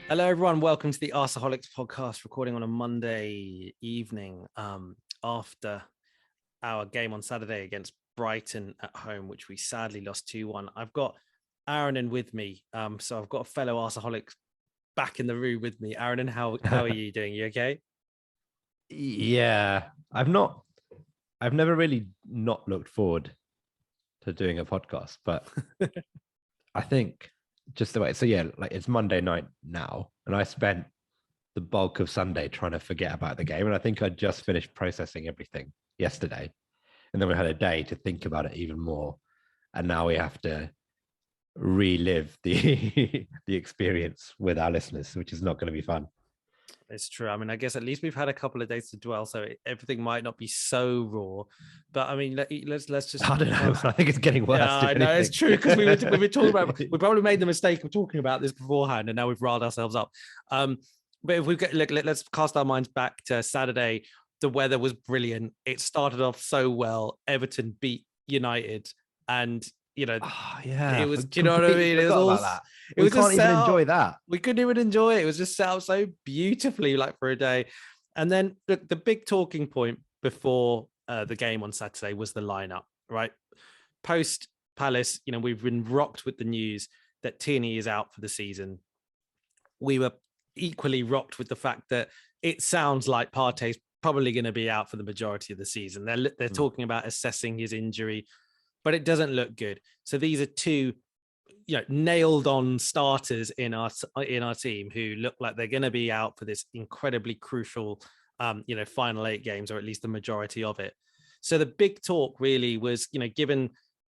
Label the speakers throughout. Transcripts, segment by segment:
Speaker 1: Hello, everyone. Welcome to the Arsaholics podcast, recording on a Monday evening after our game on Saturday against Brighton at home, which we sadly lost 2-1. I've got Aaron in with me. So I've got a fellow Arsaholics back in the room with me. Aaron, how are you doing? You okay?
Speaker 2: Yeah, I've never really not looked forward to doing a podcast, but I think just the way, so yeah, like it's Monday night now, and I spent the bulk of Sunday trying to forget about the game. And I think I just finished processing everything yesterday. And then we had a day to think about it even more. And now we have to relive the the experience with our listeners, which is not going to be fun.
Speaker 1: It's true. I mean, I guess at least we've had a couple of days to dwell, so everything might not be so raw. But I mean, let's just.
Speaker 2: I don't know. I think it's getting worse.
Speaker 1: Yeah, I know it's true because we were talking about. We probably made the mistake of talking about this beforehand, and now we've riled ourselves up. But if we get let's cast our minds back to Saturday. The weather was brilliant. It started off so well. Everton beat United, and
Speaker 2: Yeah,
Speaker 1: it was. Do you know what I mean? It was all.
Speaker 2: about that.
Speaker 1: It
Speaker 2: We
Speaker 1: was just
Speaker 2: can't even
Speaker 1: set up.
Speaker 2: enjoy that.
Speaker 1: We couldn't even enjoy it. It was just set up so beautifully, like for a day. And then the big talking point before the game on Saturday was the lineup, right? Post Palace, we've been rocked with the news that Tierney is out for the season. We were equally rocked with the fact that it sounds like Partey's probably going to be out for the majority of the season. They're talking about assessing his injury, but it doesn't look good. So these are two nailed on starters in our team who look like they're going to be out for this incredibly crucial final 8 games, or at least the majority of it. So the big talk really was,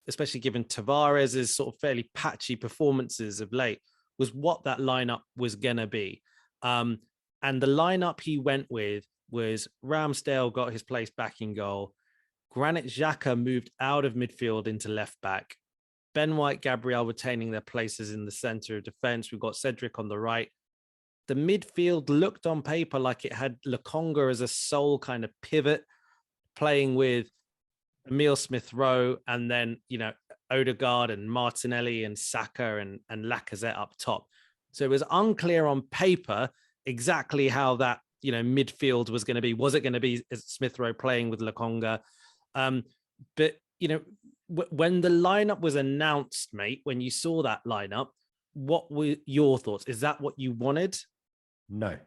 Speaker 1: especially given Tavares's sort of fairly patchy performances of late, was what that lineup was going to be. And the lineup he went with was Ramsdale got his place back in goal. Granit Xhaka moved out of midfield into left back. Ben White, Gabriel retaining their places in the center of defense. We've got Cedric on the right. The midfield looked on paper like it had Lokonga as a sole kind of pivot, playing with Emile Smith-Rowe and then, Odegaard and Martinelli and Saka and Lacazette up top. So it was unclear on paper exactly how that, midfield was going to be. Was it going to be Smith-Rowe playing with Lokonga? But, when the lineup was announced, mate, when you saw that lineup, what were your thoughts? Is that what you wanted?
Speaker 2: No.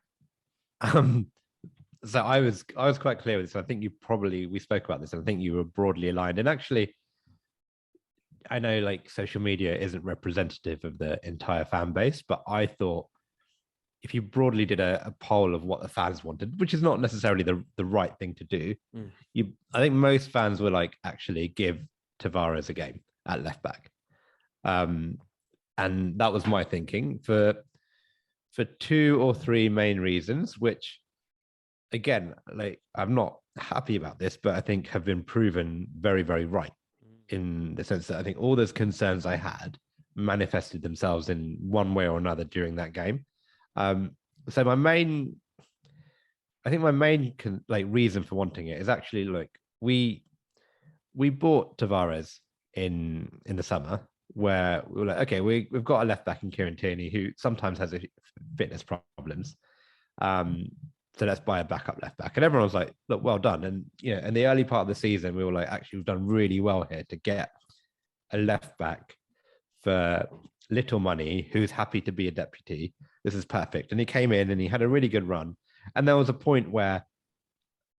Speaker 2: So I was quite clear with this. I think we spoke about this, and I think you were broadly aligned. And actually, I know like social media isn't representative of the entire fan base, but I thought if you broadly did a poll of what the fans wanted, which is not necessarily the right thing to do, I think most fans were like, actually give Tavares a game at left back. And that was my thinking for 2 or 3 main reasons, which again, like I'm not happy about this, but I think have been proven very, very right in the sense that I think all those concerns I had manifested themselves in one way or another during that game. So my main reason for wanting it is actually like we bought Tavares in the summer, where we were like, okay, we've got a left back in Kieran Tierney who sometimes has fitness problems. So let's buy a backup left back. And everyone was like, look, well done. And in the early part of the season, we were like, actually, we've done really well here to get a left back for little money who's happy to be a deputy. This is perfect. And he came in and he had a really good run. And there was a point where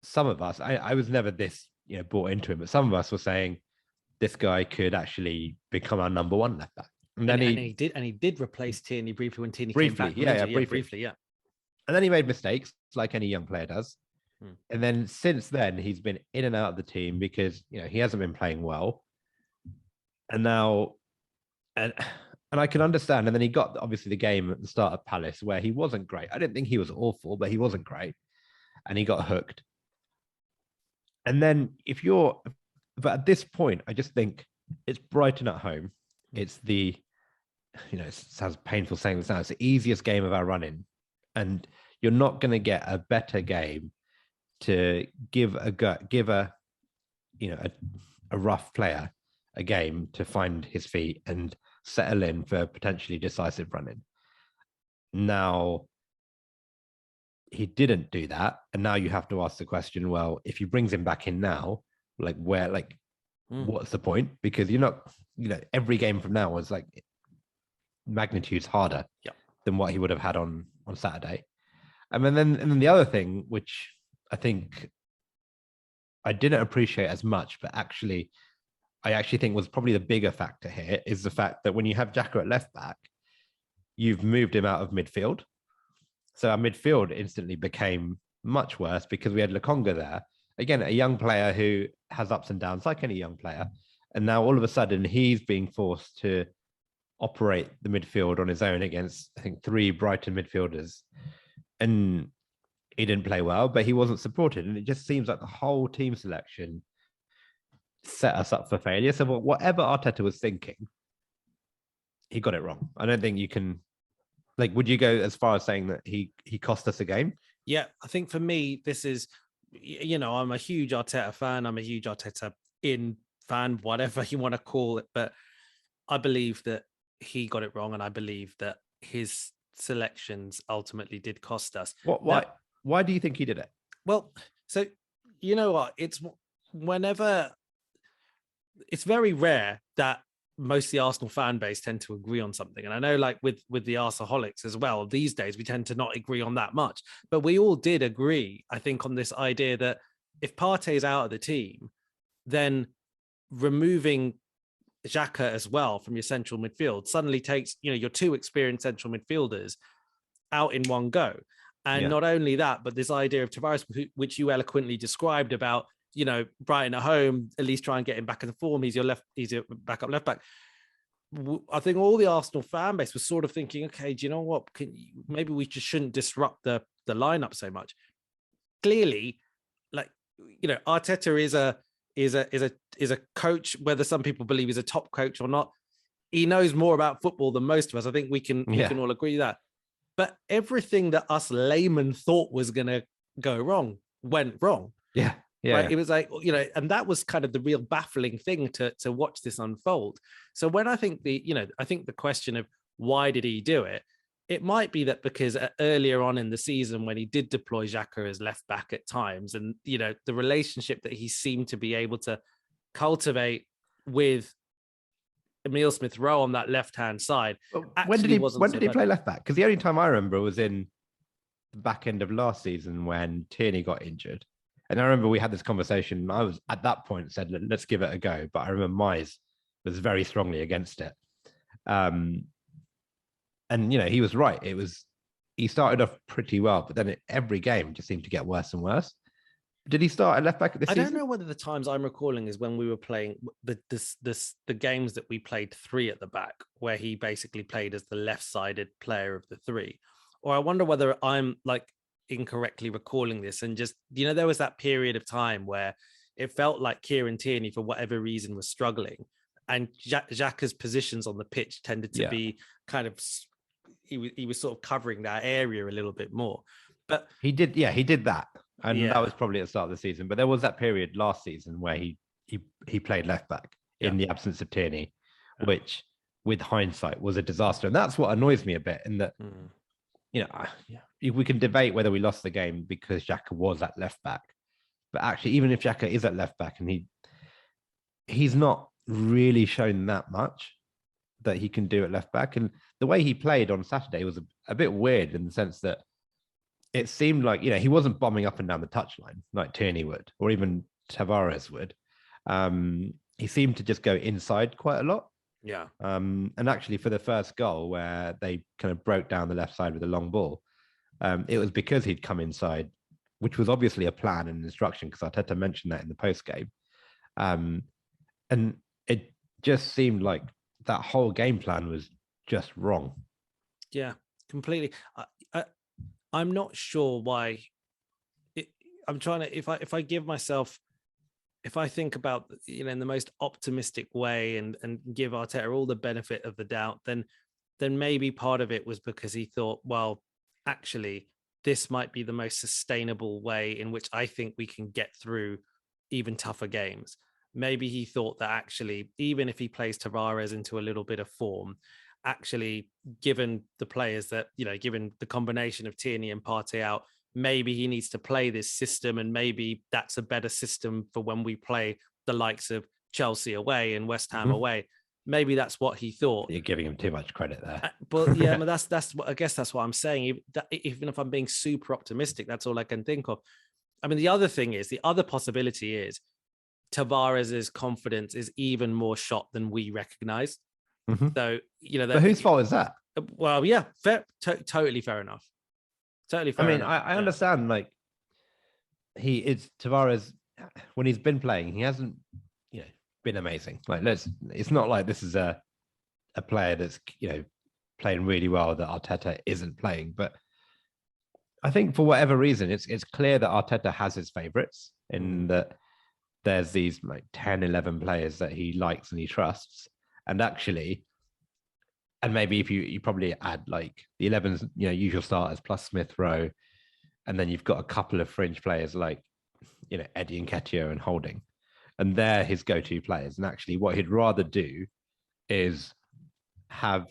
Speaker 2: some of us, I was never this bought into him, but some of us were saying this guy could actually become our number 1 left back.
Speaker 1: And then he did replace Tierney briefly when Tierney came back.
Speaker 2: Briefly. And then he made mistakes, like any young player does. And then since then, he's been in and out of the team because he hasn't been playing well. And now, and I can understand. And then he got obviously the game at the start of Palace where he wasn't great. I didn't think he was awful, but he wasn't great, and he got hooked. And then but at this point, I just think it's Brighton at home. It's the, it sounds painful saying this now, it's the easiest game of our run-in. And you're not going to get a better game to give a rough player a game to find his feet and settle in for potentially decisive running. Now he didn't do that, and now you have to ask the question: well, if he brings him back in now, like where, like, what's the point? Because you're not, every game from now was like magnitudes harder than what he would have had on Saturday. And then the other thing, which I think I didn't appreciate as much, but I actually think was probably the bigger factor here, is the fact that when you have Xhaka at left back, you've moved him out of midfield. So our midfield instantly became much worse because we had Lokonga there. Again, a young player who has ups and downs like any young player. And now all of a sudden he's being forced to operate the midfield on his own against, I think, 3 Brighton midfielders. And he didn't play well, but he wasn't supported. And it just seems like the whole team selection set us up for failure. So whatever Arteta was thinking, he got it wrong. I don't think you can, like, would you go as far as saying that he cost us a game?
Speaker 1: Yeah, I think for me, this is, I'm a huge Arteta fan. I'm a huge Arteta fan, whatever you want to call it. But I believe that he got it wrong. And I believe that his selections ultimately did cost us.
Speaker 2: Why do you think he did it?
Speaker 1: Well, so you know what? It's very rare that most of the Arsenal fan base tend to agree on something. And I know, like with the Arsenalholics as well, these days we tend to not agree on that much. But we all did agree, I think, on this idea that if Partey is out of the team, then removing Xhaka as well from your central midfield suddenly takes, your 2 experienced central midfielders out in one go. And not only that, but this idea of Tavares, which you eloquently described about, Brighton at home, at least try and get him back in form. He's your backup left back. I think all the Arsenal fan base was sort of thinking, okay, do you know what? Maybe we just shouldn't disrupt the lineup so much. Clearly, like, Arteta is a coach, whether some people believe he's a top coach or not. He knows more about football than most of us. I think we can all agree that. But everything that us laymen thought was going to go wrong went wrong.
Speaker 2: Yeah.
Speaker 1: Right? It was like, and that was kind of the real baffling thing to watch this unfold. So when I think the question of why did he do it, it might be that because earlier on in the season, when he did deploy Xhaka as left back at times, and, the relationship that he seemed to be able to cultivate with Emile Smith-Rowe on that left-hand side.
Speaker 2: When did he play left back? Because the only time I remember was in the back end of last season when Tierney got injured. And I remember we had this conversation. I was at that point said, let's give it a go. But I remember Mize was very strongly against it. And, he was right. He started off pretty well, but then every game just seemed to get worse and worse. Did he start at left back at this season?
Speaker 1: I don't know whether the times I'm recalling is when we were playing the games that we played 3 at the back, where he basically played as the left-sided player of the 3. Or I wonder whether I'm like incorrectly recalling this and just, there was that period of time where it felt like Kieran Tierney, for whatever reason, was struggling. And Xhaka's positions on the pitch tended to be kind of, he was sort of covering that area a little bit more. But
Speaker 2: he did that. And that was probably at the start of the season. But there was that period last season where he played left back in the absence of Tierney, which with hindsight was a disaster. And that's what annoys me a bit, in that, we can debate whether we lost the game because Xhaka was at left back. But actually, even if Xhaka is at left back and he's not really shown that much that he can do at left back. And the way he played on Saturday was a bit weird, in the sense that it seemed like, he wasn't bombing up and down the touchline like Tierney would, or even Tavares would. He seemed to just go inside quite a lot.
Speaker 1: Yeah.
Speaker 2: And actually, for the first goal, where they kind of broke down the left side with a long ball, it was because he'd come inside, which was obviously a plan and instruction, because Arteta mentioned that in the post game. And it just seemed like that whole game plan was just wrong.
Speaker 1: Yeah, completely. I'm not sure why. I'm trying to, if I give myself, if I think about, in the most optimistic way and give Arteta all the benefit of the doubt, then maybe part of it was because he thought, well, actually, this might be the most sustainable way in which I think we can get through even tougher games. Maybe he thought that actually, even if he plays Tavares into a little bit of form, actually, given the players that, given the combination of Tierney and Partey out, maybe he needs to play this system, and maybe that's a better system for when we play the likes of Chelsea away and West Ham away. Maybe that's what he thought.
Speaker 2: You're giving him too much credit there.
Speaker 1: But yeah, but that's what I guess that's what I'm saying. Even if I'm being super optimistic, that's all I can think of. I mean, the other possibility is Tavares's confidence is even more shot than we recognize. So,
Speaker 2: but whose fault is that?
Speaker 1: Well, yeah, totally fair enough. Totally fair enough.
Speaker 2: I understand, like, Tavares, when he's been playing, he hasn't, been amazing. Like, it's not like this is a player that's, playing really well that Arteta isn't playing. But I think for whatever reason, it's clear that Arteta has his favorites, in that there's these like 10, 11 players that he likes and he trusts. And actually, and maybe if you probably add like the 11's, usual starters plus Smith Rowe, and then you've got a couple of fringe players like, Eddie Nketiah and Holding, and they're his go-to players. And actually what he'd rather do is have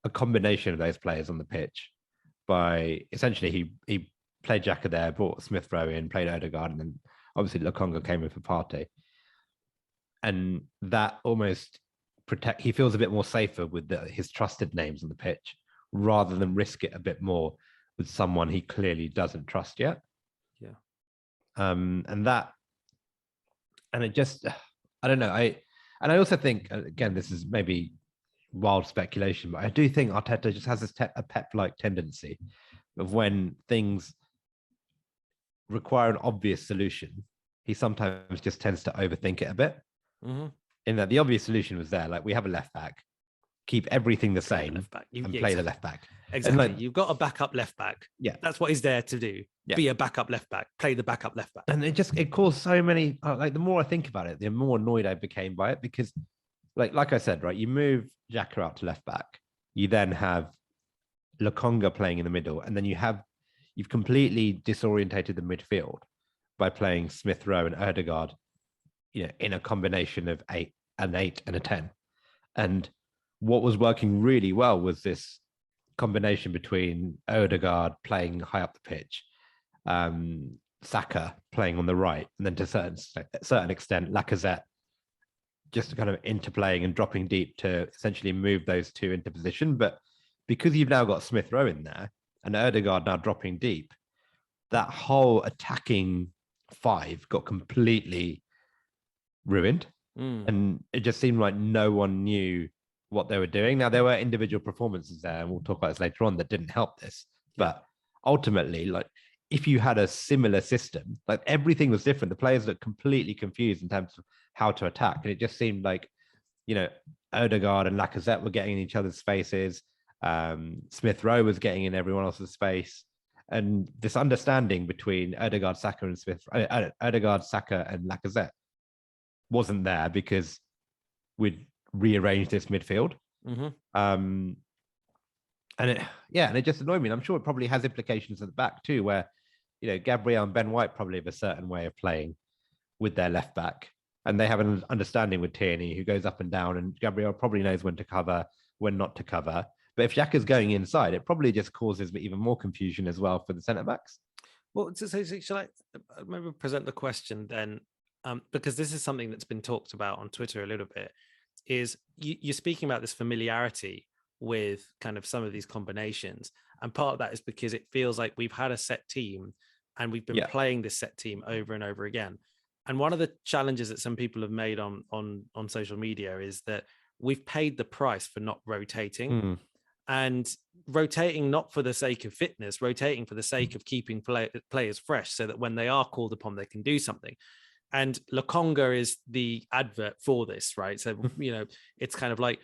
Speaker 2: a combination of those players on the pitch. By essentially, he played Xhaka there, brought Smith Rowe in, played Odegaard, and then obviously Lokonga came in for Partey. And that almost he feels a bit more safer with his trusted names on the pitch, rather than risk it a bit more with someone he clearly doesn't trust yet.
Speaker 1: Yeah.
Speaker 2: And it just, I don't know. I also think, again, this is maybe wild speculation, but I do think Arteta just has a pep-like tendency of when things require an obvious solution, he sometimes just tends to overthink it a bit. In that the obvious solution was there, like, we have a left back, keep everything the same, and play the left back.
Speaker 1: Exactly. You've got a backup left back.
Speaker 2: Yeah.
Speaker 1: That's what he's there to do. Yeah. Be a backup left back, play the backup left back.
Speaker 2: And it caused so many, like, the more I think about it, the more annoyed I became by it, because like I said, right, you move Xhaka out to left back, you then have Lokonga playing in the middle, and then you've completely disorientated the midfield by playing Smith Rowe and Odegaard, in a combination of an 8 and a 10. And what was working really well was this combination between Odegaard playing high up the pitch, Saka playing on the right, and then to a certain extent, Lacazette just kind of interplaying and dropping deep to essentially move those two into position. But because you've now got Smith Rowe in there and Odegaard now dropping deep, that whole attacking five got completely ruined. And it just seemed like no one knew what they were doing. Now, there were individual performances there, and we'll talk about this later on, that didn't help this. But ultimately, like, if you had a similar system, like, everything was different. The players looked completely confused in terms of how to attack. And it just seemed like, Odegaard and Lacazette were getting in each other's spaces. Smith Rowe was getting in everyone else's space. And this understanding between Odegaard, Saka, and Lacazette wasn't there, because we'd rearranged this midfield. And it just annoyed me. And I'm sure it probably has implications at the back too, where, Gabriel and Ben White probably have a certain way of playing with their left back. And they have an understanding with Tierney, who goes up and down, and Gabriel probably knows when to cover, when not to cover. But if Xhaka's going inside, it probably just causes even more confusion as well for the centre-backs.
Speaker 1: Well, so shall I maybe present the question then? Because this is something that's been talked about on Twitter a little bit, is you're speaking about this familiarity with kind of some of these combinations. And part of that is because it feels like we've had a set team and we've been playing this set team over and over again. And one of the challenges that some people have made on social media is that we've paid the price for not rotating. And rotating not for the sake of fitness, rotating for the sake of keeping players fresh, so that when they are called upon, they can do something. And Lokonga is the advert for this, right? So, it's kind of like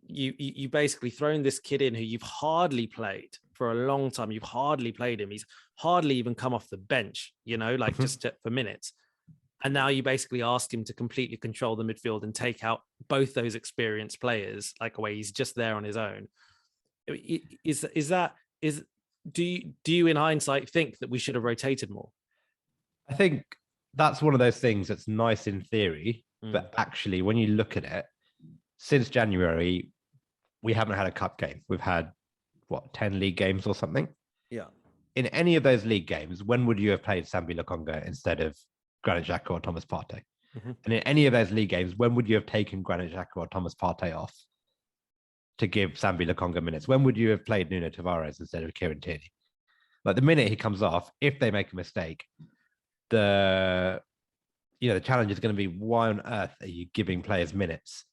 Speaker 1: you basically thrown this kid in who you've hardly played for a long time. You've hardly played him. He's hardly even come off the bench, just for minutes. And now you basically ask him to completely control the midfield and take out both those experienced players, like, away. He's just there on his own. Do you in hindsight think that we should have rotated more?
Speaker 2: I think that's one of those things that's nice in theory, but actually when you look at it, since January, we haven't had a cup game. We've had 10 league games or something.
Speaker 1: Yeah.
Speaker 2: In any of those league games, when would you have played Sambi Lokonga instead of Granit Xhaka or Thomas Partey?
Speaker 1: Mm-hmm.
Speaker 2: And in any of those league games, when would you have taken Granit Xhaka or Thomas Partey off to give Sambi Lokonga minutes? When would you have played Nuno Tavares instead of Kieran Tierney? Like the minute he comes off, if they make a mistake, the challenge is going to be, why on earth are you giving players minutes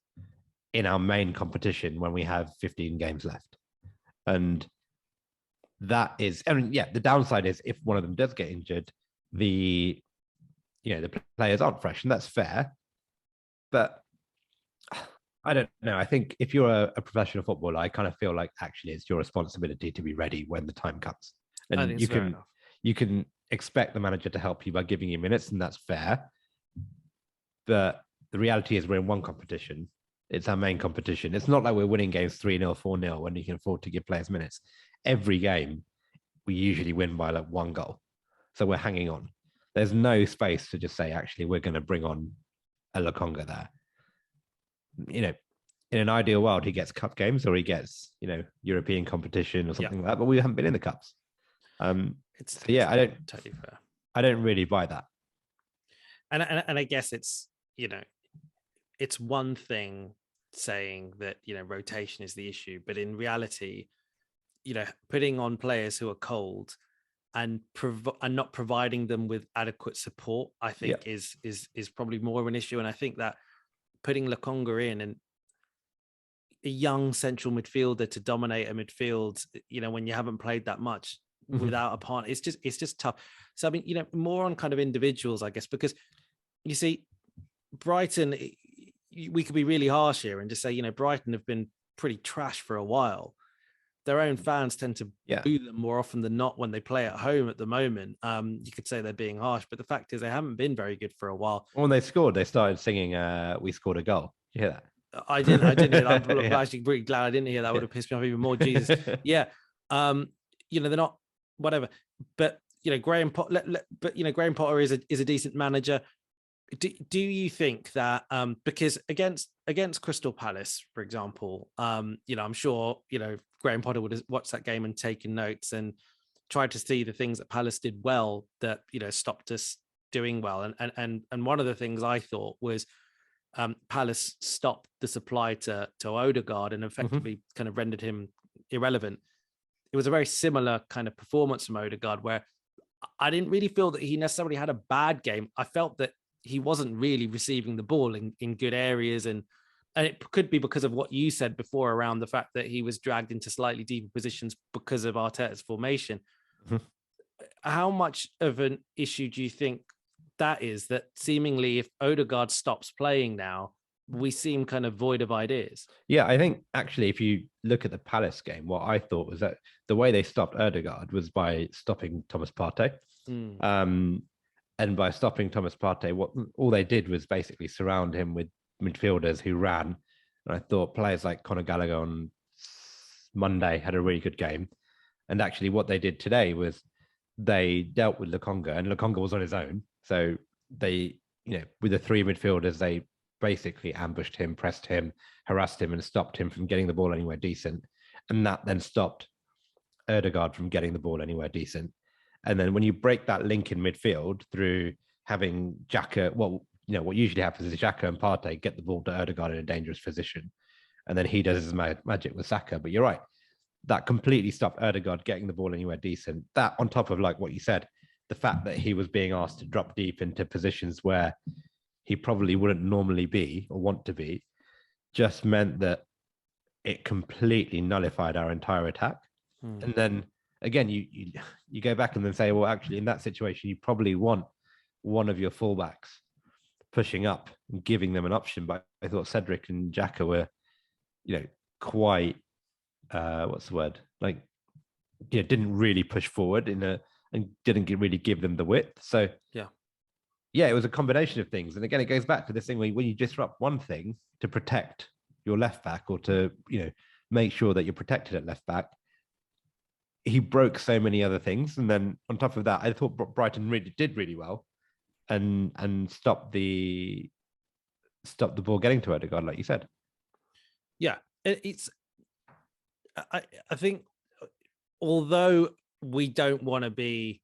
Speaker 2: in our main competition when we have 15 games left? And that is, the downside is if one of them does get injured, the players aren't fresh, and that's fair. But I don't know. I think if you're a professional footballer, I kind of feel like actually it's your responsibility to be ready when the time comes. And you can expect the manager to help you by giving you minutes, and that's fair. But the reality is we're in one competition. It's our main competition. It's not like we're winning games 3-0, 4-0 when you can afford to give players minutes. Every game, we usually win by like 1 goal. So we're hanging on. There's no space to just say, actually, we're going to bring on a Lokonga there. In an ideal world, he gets cup games or he gets, European competition or something like that. But we haven't been in the cups. I don't
Speaker 1: totally fair.
Speaker 2: I don't really buy that.
Speaker 1: And I guess it's it's one thing saying that rotation is the issue, but in reality, putting on players who are cold and not providing them with adequate support, I think is probably more of an issue. And I think that putting Lokonga in and a young central midfielder to dominate a midfield, when you haven't played that much without a partner, it's just tough. So I mean, more on kind of individuals, I guess, because you see, Brighton, we could be really harsh here and just say, Brighton have been pretty trash for a while. Their own fans tend to boo them more often than not when they play at home at the moment. You could say they're being harsh, but the fact is they haven't been very good for a while.
Speaker 2: When they scored, they started singing, "We scored a goal." Did you hear that?
Speaker 1: I didn't hear that. I'm actually pretty glad I didn't hear that. Would have pissed me off even more. Jesus. Yeah. They're not whatever, but Graham Potter, Graham Potter is a decent manager. Do you think that because against Crystal Palace, for example, I'm sure Graham Potter would have watched that game and taken notes and tried to see the things that Palace did well that stopped us doing well. And one of the things I thought was Palace stopped the supply to Odegaard and effectively kind of rendered him irrelevant. It was a very similar kind of performance from Odegaard, where I didn't really feel that he necessarily had a bad game. I felt that he wasn't really receiving the ball in good areas. And it could be because of what you said before around the fact that he was dragged into slightly deeper positions because of Arteta's formation. How much of an issue do you think that is, that seemingly if Odegaard stops playing now, we seem kind of void of ideas? Yeah,
Speaker 2: I think actually if you look at the Palace game, what I thought was that the way they stopped Odegaard was by stopping Thomas Partey. And by stopping Thomas Partey, all they did was basically surround him with midfielders who ran. And I thought players like Conor Gallagher on Monday had a really good game. And actually what they did today was they dealt with Lokonga, and Lokonga was on his own. So they, with the 3 midfielders, they basically ambushed him, pressed him, harassed him, and stopped him from getting the ball anywhere decent. And that then stopped Odegaard from getting the ball anywhere decent. And then when you break that link in midfield through having Xhaka, what usually happens is Xhaka and Partey get the ball to Odegaard in a dangerous position, and then he does his magic with Saka. But you're right, that completely stopped Odegaard getting the ball anywhere decent. That on top of like what you said, the fact that he was being asked to drop deep into positions where he probably wouldn't normally be or want to be, just meant that it completely nullified our entire attack. And then again, you go back and then say, well, actually, in that situation, you probably want one of your fullbacks pushing up and giving them an option. But I thought Cedric and Xhaka were, quite, what's the word? Like, didn't really push forward and didn't really give them the width. So it was a combination of things. And again, it goes back to this thing where when you disrupt one thing to protect your left back or to, make sure that you're protected at left back, he broke so many other things. And then on top of that, I thought Brighton did really well and stopped the ball getting to Odegaard, like you said.
Speaker 1: Yeah, it's I think although we don't want to be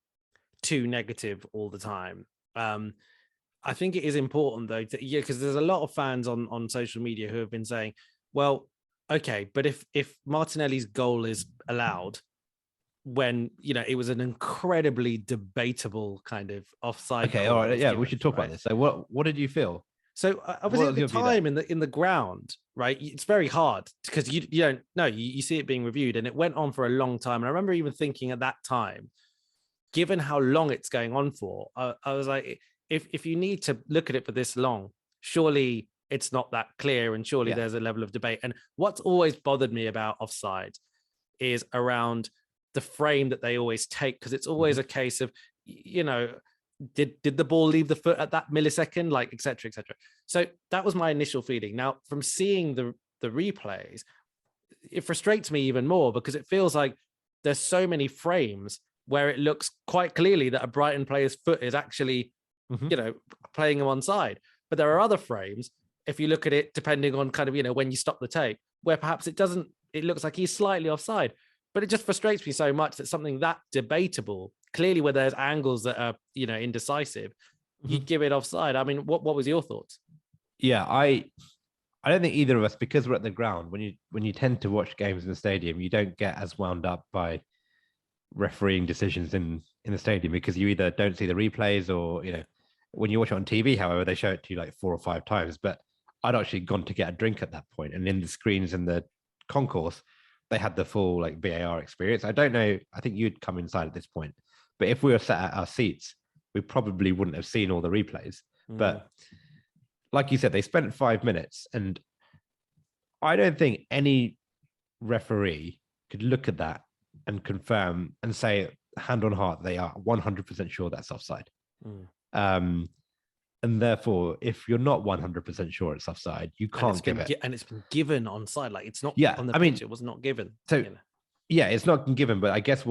Speaker 1: too negative all the time, I think it is important though, because there's a lot of fans on social media who have been saying, well, okay, but if Martinelli's goal is allowed when it was an incredibly debatable kind of offside.
Speaker 2: Okay, all right, yeah, we should talk about this. So what did you feel?
Speaker 1: So obviously at the time in the ground, right? It's very hard because you don't know. You see it being reviewed, and it went on for a long time. And I remember even thinking at that time, given how long it's going on for, I was like, if you need to look at it for this long, surely it's not that clear, and surely there's a level of debate. And what's always bothered me about offside is around the frame that they always take, because it's always a case of, did the ball leave the foot at that millisecond, like et cetera, et cetera. So that was my initial feeling. Now, from seeing the replays, it frustrates me even more because it feels like there's so many frames where it looks quite clearly that a Brighton player's foot is actually, playing him onside. But there are other frames, if you look at it, depending on kind of, when you stop the tape, where perhaps it looks like he's slightly offside. But it just frustrates me so much that something that debatable, clearly where there's angles that are, indecisive, you give it offside. I mean, what was your thoughts?
Speaker 2: Yeah, I don't think either of us, because we're at the ground, when you tend to watch games in the stadium, you don't get as wound up by refereeing decisions in the stadium, because you either don't see the replays or, when you watch it on TV, however, they show it to you like 4 or 5 times. But I'd actually gone to get a drink at that point, and in the screens in the concourse, they had the full like VAR experience. I don't know. I think you'd come inside at this point, but if we were sat at our seats, we probably wouldn't have seen all the replays. But like you said, they spent 5 minutes, and I don't think any referee could look at that and confirm and say, hand on heart, they are 100% sure that's offside. And therefore, if you're not 100% sure it's offside, you can't give it.
Speaker 1: And it's been given onside. Like, it's not on the pitch. It was not given.
Speaker 2: So, it's not given. But I guess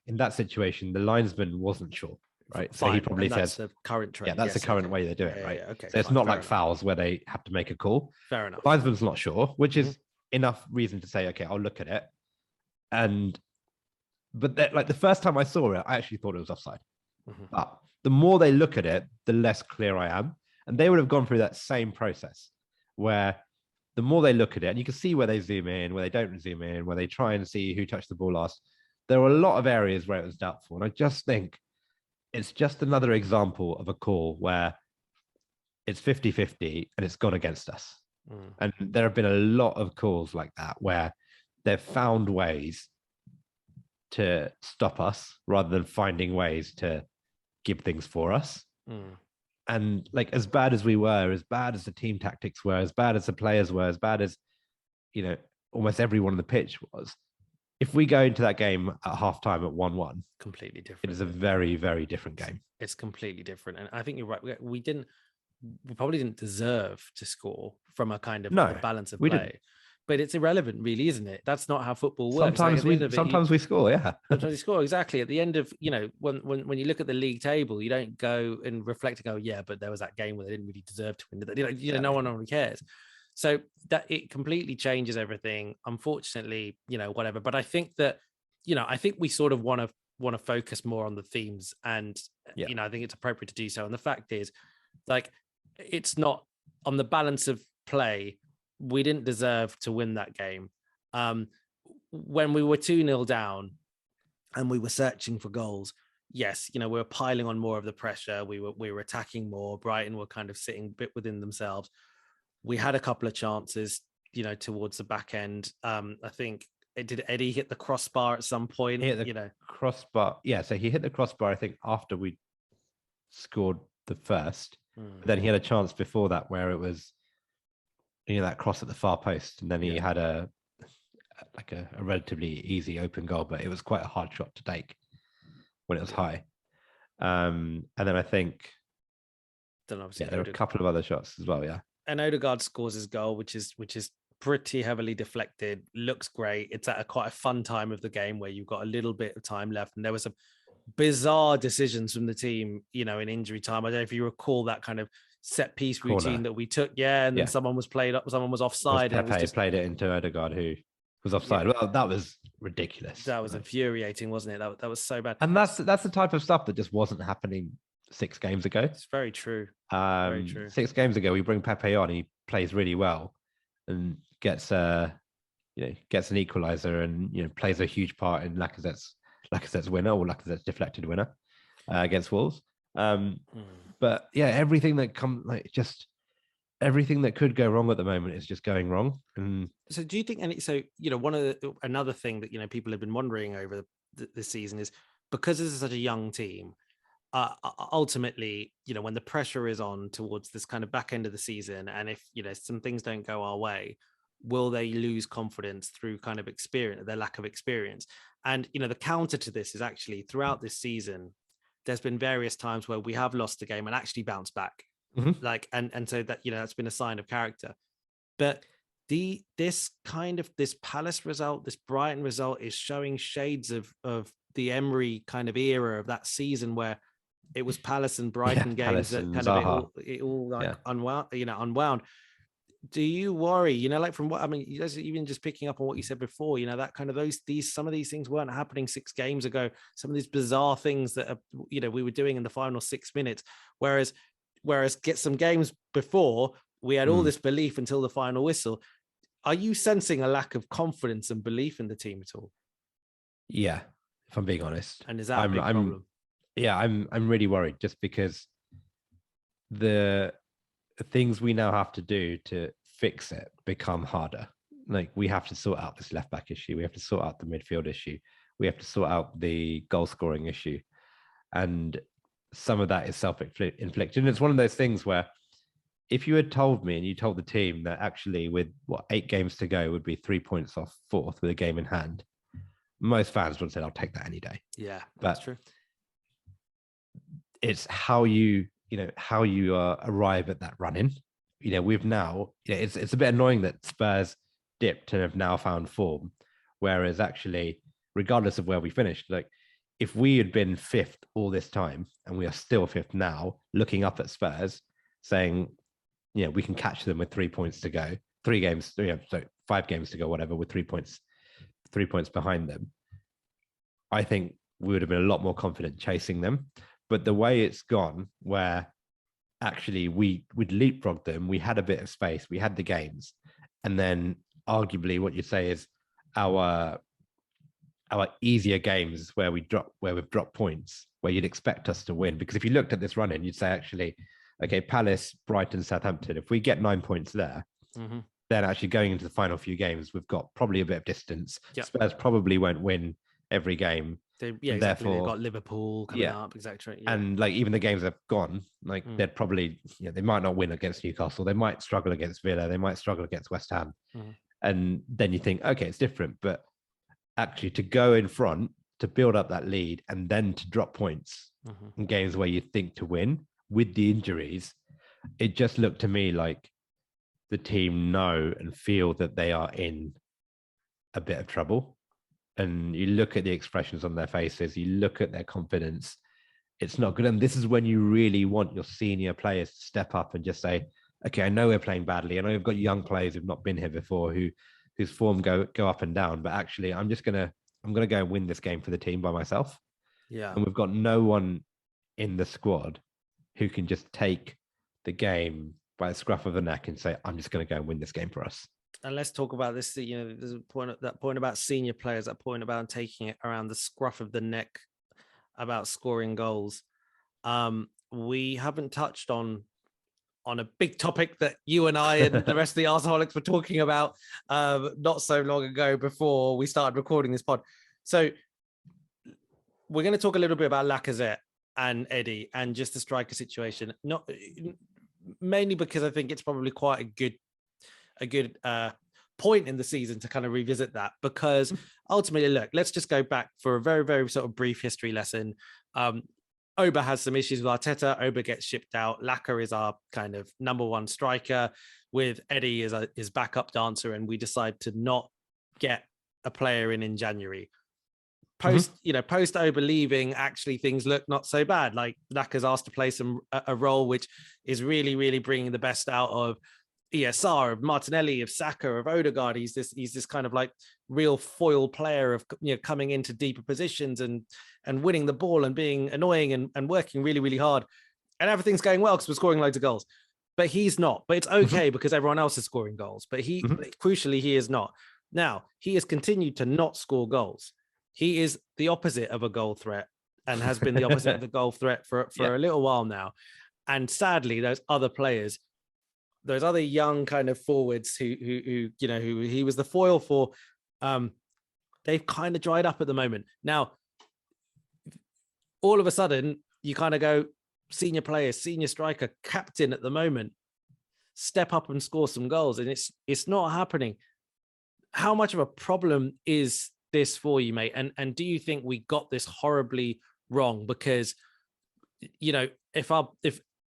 Speaker 2: in that situation, the linesman wasn't sure, right?
Speaker 1: Fine.
Speaker 2: So he probably
Speaker 1: that's
Speaker 2: said,
Speaker 1: the current trend.
Speaker 2: Yeah, that's the current way they do it, right?
Speaker 1: Okay.
Speaker 2: So it's not like fouls where they have to make a call.
Speaker 1: Fair enough.
Speaker 2: The linesman's not sure, which is enough reason to say, okay, I'll look at it. But the first time I saw it, I actually thought it was offside. But the more they look at it, the less clear I am. And they would have gone through that same process where the more they look at it, and you can see where they zoom in, where they don't zoom in, where they try and see who touched the ball last. There were a lot of areas where it was doubtful. And I just think it's just another example of a call where it's 50-50 and it's gone against us. And there have been a lot of calls like that where they've found ways to stop us rather than finding ways to give things for us. And like, as bad as we were, as bad as the team tactics were, as bad as the players were, as bad as almost everyone on the pitch was, if we go into that game at halftime at 1-1,
Speaker 1: completely different.
Speaker 2: It is a very, very different game.
Speaker 1: It's completely different. And I think you're right. We probably didn't deserve to score from a kind of a balance of play. Didn't. But it's irrelevant, really, isn't it? That's not how football works.
Speaker 2: Sometimes we score, yeah.
Speaker 1: Sometimes we score, exactly. At the end of, when you look at the league table, you don't go and reflect and go, yeah, but there was that game where they didn't really deserve to win. No one really cares. So that it completely changes everything. Unfortunately, whatever. But I think that, I think we sort of want to focus more on the themes, and I think it's appropriate to do so. And the fact is, like, it's not on the balance of play. We didn't deserve to win that game. When we were 2-0 down and we were searching for goals, yes, we were piling on more of the pressure. We were attacking more. Brighton were kind of sitting a bit within themselves. We had a couple of chances, towards the back end. I think, did Eddie hit the crossbar at some point?
Speaker 2: He hit the crossbar. Yeah, so he hit the crossbar, I think, after we scored the first. Then he had a chance before that where it was, that cross at the far post, and then he had a relatively easy open goal, but it was quite a hard shot to take when it was high. And then I think there were a couple of other shots as well. Yeah,
Speaker 1: and Odegaard scores his goal, which is pretty heavily deflected. Looks great. It's at quite a fun time of the game where you've got a little bit of time left, and there was some bizarre decisions from the team, in injury time. I don't know if you recall that kind of set piece routine that we took, and then someone was played up, someone was offside.
Speaker 2: Pepe played it into Odegaard, who was offside.
Speaker 1: Yeah.
Speaker 2: Well, that was ridiculous.
Speaker 1: That was infuriating, wasn't it? That was so bad.
Speaker 2: And that's the type of stuff that just wasn't happening 6 games ago.
Speaker 1: It's very true. Very true.
Speaker 2: 6 games ago, we bring Pepe on. He plays really well and gets an equaliser and plays a huge part in Lacazette's winner or Lacazette's deflected winner against Wolves. But yeah, everything that everything that could go wrong at the moment is just going wrong. And
Speaker 1: so, do you think? And so, another thing that people have been wondering over this season is because this is such a young team. Ultimately, when the pressure is on towards this kind of back end of the season, and if some things don't go our way, will they lose confidence through kind of experience, their lack of experience? And the counter to this is actually throughout this season, there's been various times where we have lost a game and actually bounced back, and so that that's been a sign of character. But this Palace result, this Brighton result, is showing shades of the Emery kind of era of that season where it was Palace and Brighton games that kind of it all unwound. Do you worry, like from what, I mean, even just picking up on what you said before, that kind of some of these things weren't happening 6 games ago, some of these bizarre things that, we were doing in the final 6 minutes, whereas get some games before we had all this belief until the final whistle. Are you sensing a lack of confidence and belief in the team at all?
Speaker 2: Yeah, if I'm being honest.
Speaker 1: And is that a big problem?
Speaker 2: Yeah, I'm really worried just because the things we now have to do to fix it become harder. Like we have to sort out this left back issue. We have to sort out the midfield issue. We have to sort out the goal scoring issue. And some of that is self-inflicted. And it's one of those things where if you had told me and you told the team that actually with 8 games to go would be 3 points off 4th with a game in hand, most fans would have said, I'll take that any day.
Speaker 1: Yeah, that's true.
Speaker 2: It's how you arrive at that run-in. We've now, it's a bit annoying that Spurs dipped and have now found form, whereas actually, regardless of where we finished, like if we had been 5th all this time and we are still 5th now, looking up at Spurs, saying, we can catch them with 3 points to go, 5 games to go, whatever, with 3 points behind them, I think we would have been a lot more confident chasing them. But the way it's gone, where actually we'd leapfrogged them, we had a bit of space, we had the games, and then arguably what you'd say is our easier games where we've dropped points, where you'd expect us to win. Because if you looked at this run-in, you'd say actually, okay, Palace, Brighton, Southampton, if we get 9 points there, then actually going into the final few games, we've got probably a bit of distance. Yep. Spurs probably won't win every game.
Speaker 1: Exactly. Therefore, they've got Liverpool coming up, exactly. Yeah.
Speaker 2: And like even the games that have gone, like they'd probably, they might not win against Newcastle. They might struggle against Villa. They might struggle against West Ham. And then you think, okay, it's different. But actually to go in front, to build up that lead and then to drop points in games where you think to win with the injuries, it just looked to me like the team know and feel that they are in a bit of trouble. And you look at the expressions on their faces, you look at their confidence, it's not good. And this is when you really want your senior players to step up and just say, okay, I know we're playing badly. I know we've got young players who've not been here before, whose form go up and down, but actually I'm going to go and win this game for the team by myself.
Speaker 1: Yeah.
Speaker 2: And we've got no one in the squad who can just take the game by the scruff of the neck and say, I'm just going to go and win this game for us.
Speaker 1: And let's talk about this. There's that point about senior players, that point about taking it around the scruff of the neck, about scoring goals. We haven't touched on a big topic that you and I and the rest of the Arseholics were talking about not so long ago before we started recording this pod. So we're going to talk a little bit about Lacazette and Eddie and just the striker situation. Not mainly because I think it's probably quite a good point in the season to kind of revisit that, because ultimately, look, let's just go back for a very, very sort of brief history lesson. Oba has some issues with Arteta. Oba gets shipped out. Laka is our kind of number one striker, with Eddie as his backup dancer, and we decide to not get a player in January. Post Oba leaving, actually things look not so bad. Like Laka's asked to play a role which is really, really bringing the best out of ESR, of Martinelli, of Saka, of Odegaard. He's this kind of like real foil player of, you know, coming into deeper positions and winning the ball and being annoying and working really, really hard. And everything's going well because we're scoring loads of goals. But he's not. But it's okay because everyone else is scoring goals. But crucially, he is not. Now, he has continued to not score goals. He is the opposite of a goal threat and has been the opposite of the goal threat for a little while now. And sadly, those other players, those other young kind of forwards who he was the foil for, they've kind of dried up at the moment. Now, all of a sudden, you kind of go, senior player, senior striker, captain at the moment, step up and score some goals, and it's not happening. How much of a problem is this for you, mate? And do you think we got this horribly wrong? Because, you know, if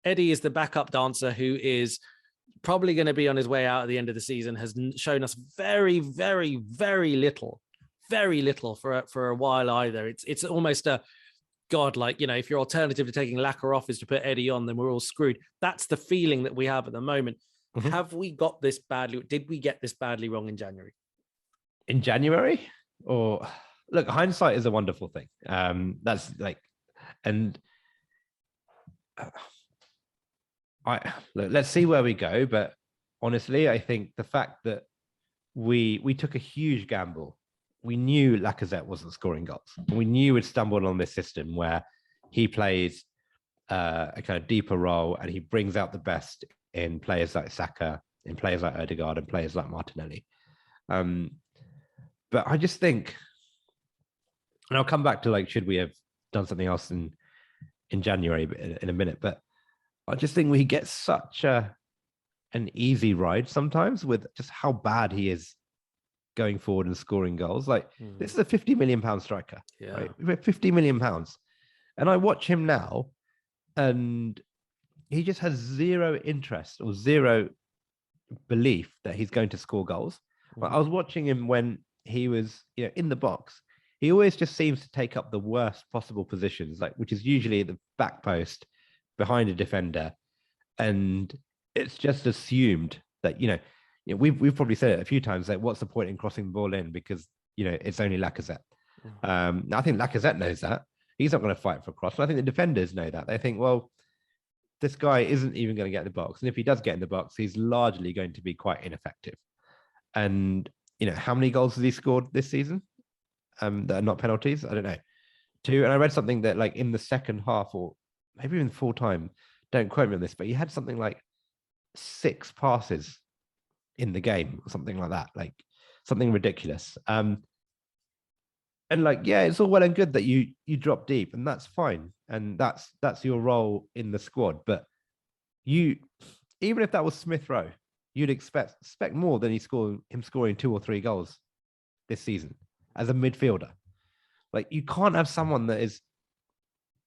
Speaker 1: Eddie is the backup dancer who is probably going to be on his way out at the end of the season, has shown us very, very, very little for a while either. It's almost a God, like, you know, if your alternative to taking Lacazette off is to put Eddie on, then we're all screwed. That's the feeling that we have at the moment. Have we got this badly? Did we get this badly wrong in January?
Speaker 2: In January? Or look, hindsight is a wonderful thing. That's like, and let's see where we go. But honestly, I think the fact that we took a huge gamble. We knew Lacazette wasn't scoring goals. We knew we'd stumbled on this system where he plays a kind of deeper role and he brings out the best in players like Saka, in players like Odegaard, and players like Martinelli. But I just think, and I'll come back to like, should we have done something else in January in a minute? But I just think we get such an easy ride sometimes with just how bad he is going forward and scoring goals. Like this is a 50 million pound striker.
Speaker 1: Yeah.
Speaker 2: Right? We're 50 million pounds. And I watch him now and he just has zero interest or zero belief that he's going to score goals. Like, I was watching him when he was, you know, in the box. He always just seems to take up the worst possible positions, like, which is usually at the back post behind a defender. And it's just assumed that, you know, we've probably said it a few times, like, what's the point in crossing the ball in? Because, you know, it's only Lacazette. I think Lacazette knows that. He's not going to fight for a cross. And I think the defenders know that. They think, well, this guy isn't even going to get in the box. And if he does get in the box, he's largely going to be quite ineffective. And, you know, how many goals has he scored this season that are not penalties? I don't know. 2. And I read something that, like, in the second half, or maybe even full time, don't quote me on this, but he had something like 6 passes in the game or something like that, like something ridiculous. And like, yeah, it's all well and good that you drop deep, and that's fine, and that's your role in the squad. But you, even if that was Smith Rowe, you'd expect more than him scoring 2 or 3 goals this season as a midfielder. Like, you can't have someone that is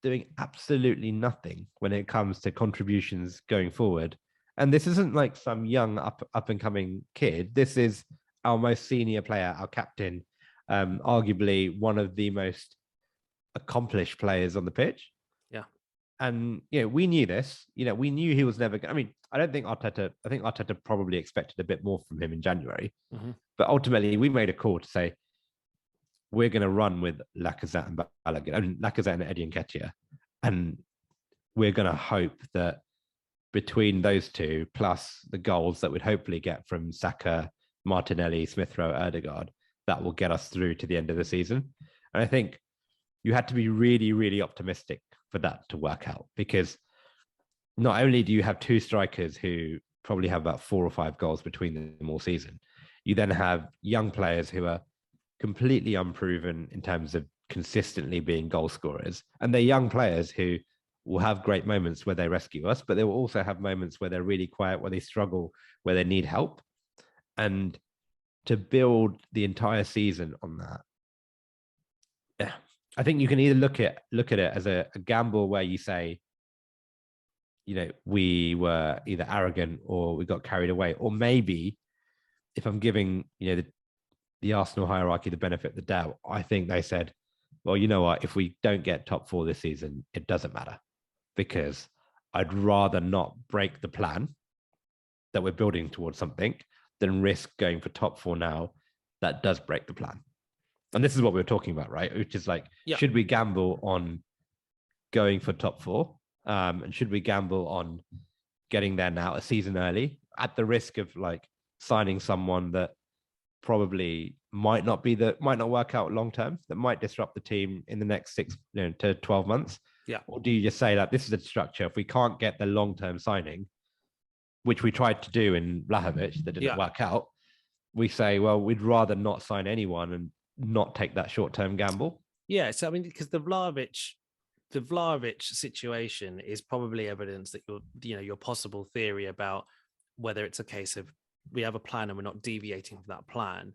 Speaker 2: doing absolutely nothing when it comes to contributions going forward. And this isn't like some young up and coming kid. This is our most senior player, our captain, arguably one of the most accomplished players on the pitch.
Speaker 1: Yeah.
Speaker 2: And, you know, we knew this. You know, we knew he was never going. I mean, I think Arteta probably expected a bit more from him in January. But ultimately, we made a call to say, we're going to run with Lacazette and Balogun, I mean, Lacazette and Eddie Nketiah. And we're going to hope that between those two, plus the goals that we'd hopefully get from Saka, Martinelli, Smith Rowe, Odegaard, that will get us through to the end of the season. And I think you had to be really, really optimistic for that to work out, because not only do you have 2 strikers who probably have about 4 or 5 goals between them all season, you then have young players who are completely unproven in terms of consistently being goal scorers. And they're young players who will have great moments where they rescue us, but they will also have moments where they're really quiet, where they struggle, where they need help. And to build the entire season on that, yeah, I think you can either look at it as a gamble where you say, you know, we were either arrogant or we got carried away, or maybe, if I'm giving, you know, the Arsenal hierarchy the benefit of the doubt, I think they said, well, you know what, if we don't get top 4 this season, it doesn't matter, because I'd rather not break the plan that we're building towards something than risk going for top four now that does break the plan. And this is what we were talking about, right? Which is like, should we gamble on going for top four? And should we gamble on getting there now a season early at the risk of like signing someone that probably might not work out long term, that might disrupt the team in the next 6 to 12 months?
Speaker 1: Yeah.
Speaker 2: Or do you just say that this is a structure? If we can't get the long-term signing, which we tried to do in Vlahovic, that didn't work out, we say, well, we'd rather not sign anyone and not take that short-term gamble.
Speaker 1: Yeah. So, I mean, because the Vlahovic situation is probably evidence that your possible theory about whether it's a case of we have a plan and we're not deviating from that plan.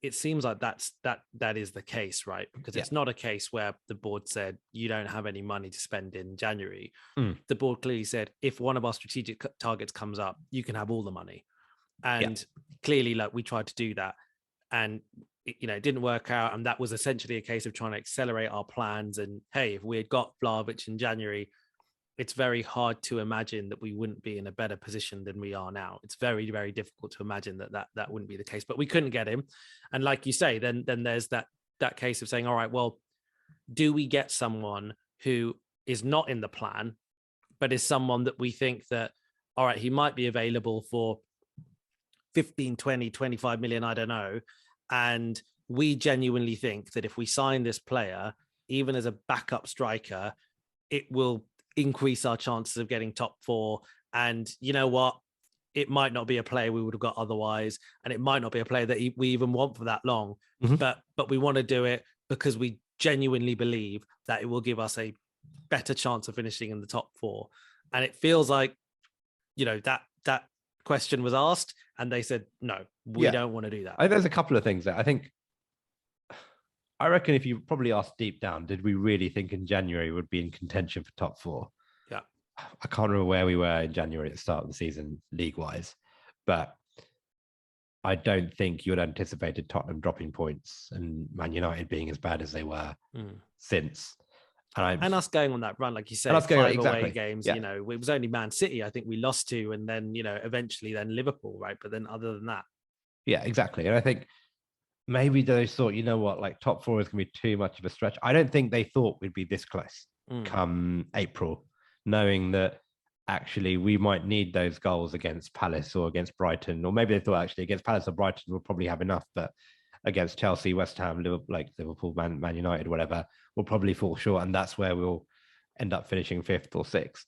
Speaker 1: It seems like that is the case, right? Because it's not a case where the board said you don't have any money to spend in January. The board clearly said if one of our strategic targets comes up, you can have all the money. And clearly, like, we tried to do that, and it didn't work out. And that was essentially a case of trying to accelerate our plans. And hey, if we had got Vlahovic in January, it's very hard to imagine that we wouldn't be in a better position than we are now. It's very, very difficult to imagine that wouldn't be the case, but we couldn't get him. And like you say, then there's that case of saying, all right, well, do we get someone who is not in the plan, but is someone that we think that, all right, he might be available for 15, 20, 25 million, I don't know. And we genuinely think that if we sign this player, even as a backup striker, it will increase our chances of getting top four. And you know what? It might not be a player we would have got otherwise, and it might not be a player that we even want for that long. But we want to do it because we genuinely believe that it will give us a better chance of finishing in the top four. And it feels like, that question was asked, and they said, no, we don't want to do that.
Speaker 2: I think there's a couple of things there. I reckon if you probably asked deep down, did we really think in January would be in contention for top four?
Speaker 1: Yeah.
Speaker 2: I can't remember where we were in January at the start of the season, league-wise, but I don't think you had anticipated Tottenham dropping points and Man United being as bad as they were since. And
Speaker 1: us going on that run, like you said, 5 away games, it was only Man City, I think we lost to, and then, eventually then Liverpool, right? But then other than that.
Speaker 2: Yeah, exactly. And I think maybe they thought, you know what, like top four is going to be too much of a stretch. I don't think they thought we'd be this close come April, knowing that actually we might need those goals against Palace or against Brighton, or maybe they thought actually against Palace or Brighton we'll probably have enough, but against Chelsea, West Ham, Liverpool, Man United, whatever, we'll probably fall short, and that's where we'll end up finishing 5th or 6th.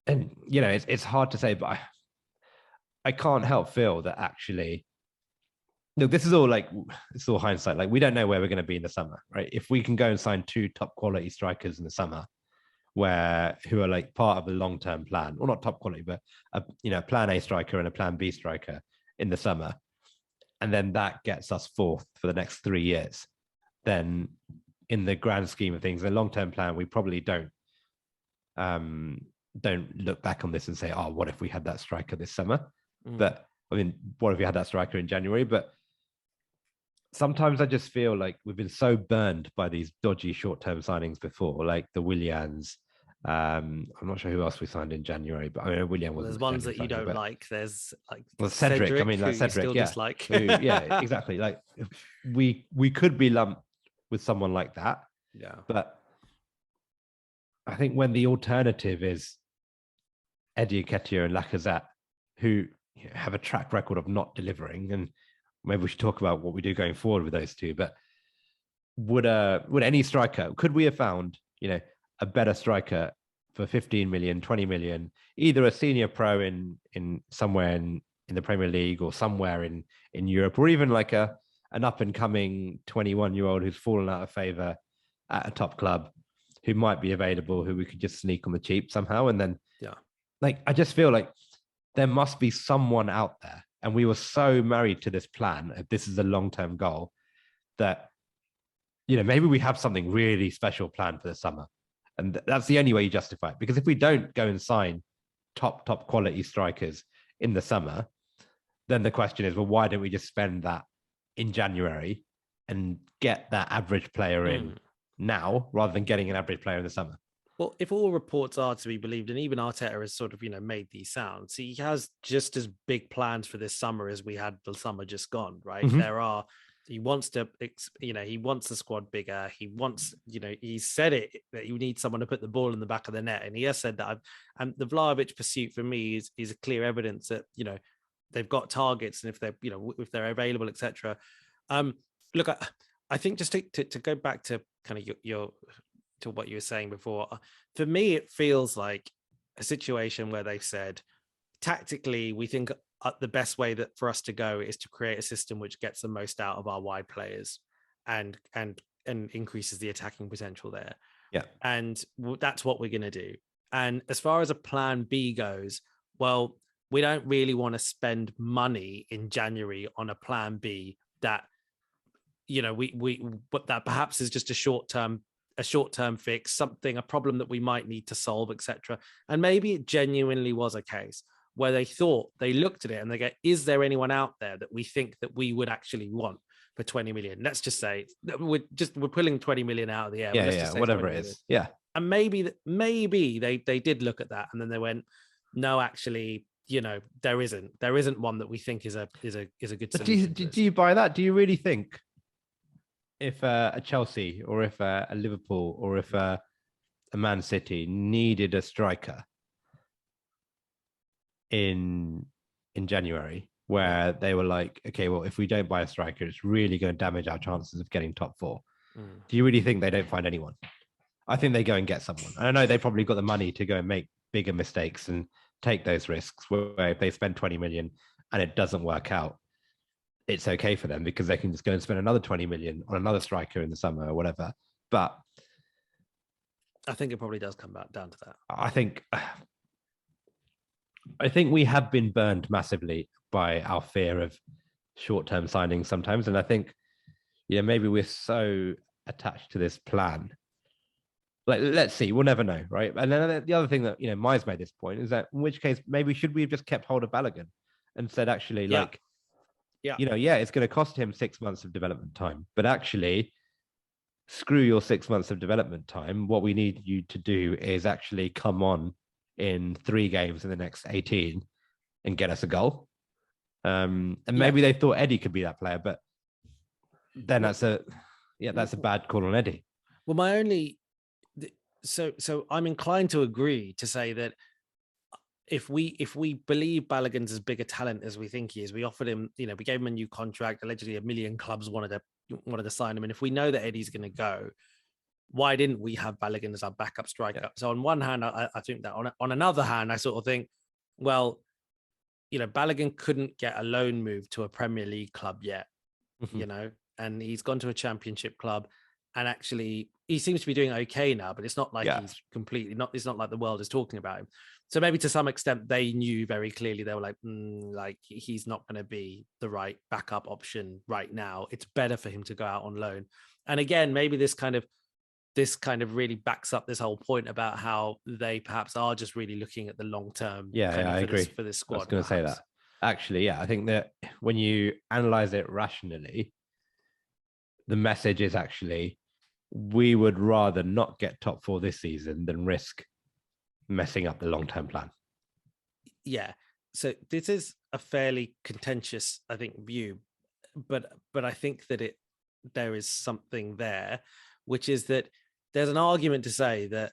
Speaker 2: And it's hard to say, but I can't help feel that actually, look, this is all hindsight. Like, we don't know where we're going to be in the summer, right? If we can go and sign 2 top quality strikers in the summer, who are like part of a long-term plan, or not top quality, but a plan A striker and a plan B striker in the summer, and then that gets us 4th for the next 3 years, then in the grand scheme of things, the long-term plan, we probably don't look back on this and say, oh, what if we had that striker this summer? But I mean, what if we had that striker in January? But sometimes I just feel like we've been so burned by these dodgy short-term signings before, like the Willians. I'm not sure who else we signed in January, but I mean, Willian was.
Speaker 1: There's ones that you don't like. There's like
Speaker 2: Cedric. I mean, like Cedric, yeah,
Speaker 1: dislike.
Speaker 2: Yeah, exactly. Like we could be lumped with someone like that.
Speaker 1: Yeah,
Speaker 2: but I think when the alternative is Eddie Nketiah and Lacazette, who have a track record of not delivering, and maybe we should talk about what we do going forward with those two. But would any striker, could we have found, a better striker for 15 million, 20 million, either a senior pro in somewhere in the Premier League or somewhere in Europe, or even like an up and coming 21-year-old who's fallen out of favor at a top club, who might be available, who we could just sneak on the cheap somehow. And then, I just feel like there must be someone out there. And we were so married to this plan, if this is a long-term goal, that, maybe we have something really special planned for the summer. And that's the only way you justify it. Because if we don't go and sign top quality strikers in the summer, then the question is, well, why don't we just spend that in January and get that average player in now, rather than getting an average player in the summer?
Speaker 1: Well, if all reports are to be believed, and even Arteta has sort of, made these sounds, he has just as big plans for this summer as we had the summer just gone, right?
Speaker 2: Mhm.
Speaker 1: He wants to, he wants the squad bigger. He wants, he said it that you need someone to put the ball in the back of the net. And he has said that. And the Vlahovic pursuit for me is clear evidence that, they've got targets, and if they're, if they're available, etc. Look, I think just to go back to kind of your to what you were saying before, for me, it feels like a situation where they've said, tactically, we think the best way that for us to go is to create a system which gets the most out of our wide players and increases the attacking potential there.
Speaker 2: Yeah.
Speaker 1: And that's what we're going to do. And as far as a plan B goes, well, we don't really want to spend money in January on a plan B that, but that perhaps is just a short-term fix, a problem that we might need to solve, etc. And maybe it genuinely was a case where they looked at it and they go, is there anyone out there that we think that we would actually want for 20 million? Let's just say we're pulling 20 million out of the air.
Speaker 2: Yeah,
Speaker 1: let's
Speaker 2: yeah,
Speaker 1: just say
Speaker 2: whatever it is. Yeah.
Speaker 1: And maybe they did look at that and then they went, no, actually, there isn't one that we think is a good solution.
Speaker 2: Do you buy that? Do you really think if a Chelsea or if a Liverpool or if a Man City needed a striker in January, where they were like, okay, well, if we don't buy a striker, it's really going to damage our chances of getting top four. Do you really think they don't find anyone? I think they go and get someone. I know they probably got the money to go and make bigger mistakes and take those risks, where if they spend 20 million and it doesn't work out, it's okay for them because they can just go and spend another 20 million on another striker in the summer or whatever. But
Speaker 1: I think it probably does come back down to that.
Speaker 2: I think we have been burned massively by our fear of short-term signings sometimes. And I think, maybe we're so attached to this plan. Like, let's see, we'll never know, right? And then the other thing that, Mize made this point is that in which case, maybe should we have just kept hold of Balogun and said, actually, it's going to cost him 6 months of development time, but actually, screw your 6 months of development time. What we need you to do is actually come on in 3 games in the next 18 and get us a goal. And maybe they thought Eddie could be that player, but then that's a bad call on Eddie.
Speaker 1: Well, so I'm inclined to agree to say that if we believe Balogun's as big a talent as we think he is, we offered him, we gave him a new contract. Allegedly, 1 million clubs wanted to sign him, and if we know that Eddie's going to go, why didn't we have Balogun as our backup striker? Yeah. So on one hand, I think that. On another hand, I sort of think, well, Balogun couldn't get a loan move to a Premier League club yet, and he's gone to a Championship club, and actually he seems to be doing okay now, but it's not like he's completely not. It's not like the world is talking about him. So maybe to some extent they knew very clearly. They were like, he's not going to be the right backup option right now. It's better for him to go out on loan. And again, maybe this kind of really backs up this whole point about how they perhaps are just really looking at the long term.
Speaker 2: I agree.
Speaker 1: For this squad.
Speaker 2: I was going to say that. Actually, I think that when you analyze it rationally, the message is actually, we would rather not get top 4 this season than risk messing up the long-term plan.
Speaker 1: Yeah. So this is a fairly contentious, I think, view, but I think that there is something there, which is that there's an argument to say that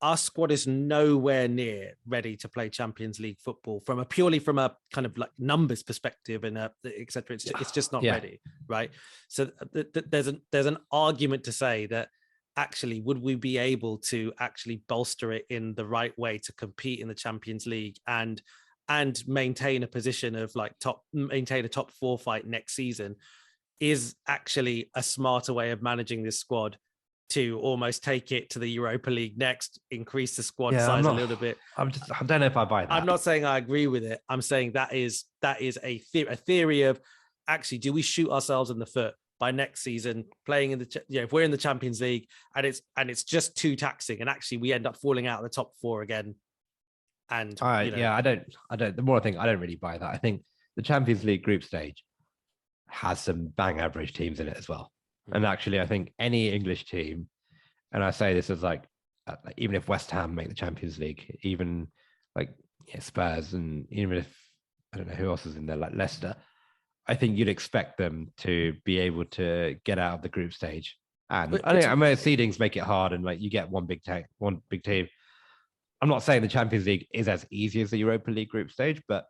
Speaker 1: our squad is nowhere near ready to play Champions League football from a kind of like numbers perspective and et cetera. It's just not ready, right? So there's an argument to say that actually, would we be able to actually bolster it in the right way to compete in the Champions League and maintain a position of maintain a top 4 fight next season, is actually a smarter way of managing this squad to almost take it to the Europa League next, increase the squad size a little bit.
Speaker 2: I don't know if I buy that.
Speaker 1: I'm not saying I agree with it. I'm saying that is a theory of, actually, do we shoot ourselves in the foot by next season playing in if we're in the Champions League and it's just too taxing, and actually we end up falling out of the top 4 again. And
Speaker 2: I don't. The more I think, I don't really buy that. I think the Champions League group stage has some bang average teams in it as well. And actually, I think any English team, and I say this as like like, even if West Ham make the Champions League, even like Spurs, and even if I don't know who else is in there, like Leicester, I think you'd expect them to be able to get out of the group stage. And I mean, seedings make it hard, and like you get one big team. I'm not saying the Champions League is as easy as the Europa League group stage, but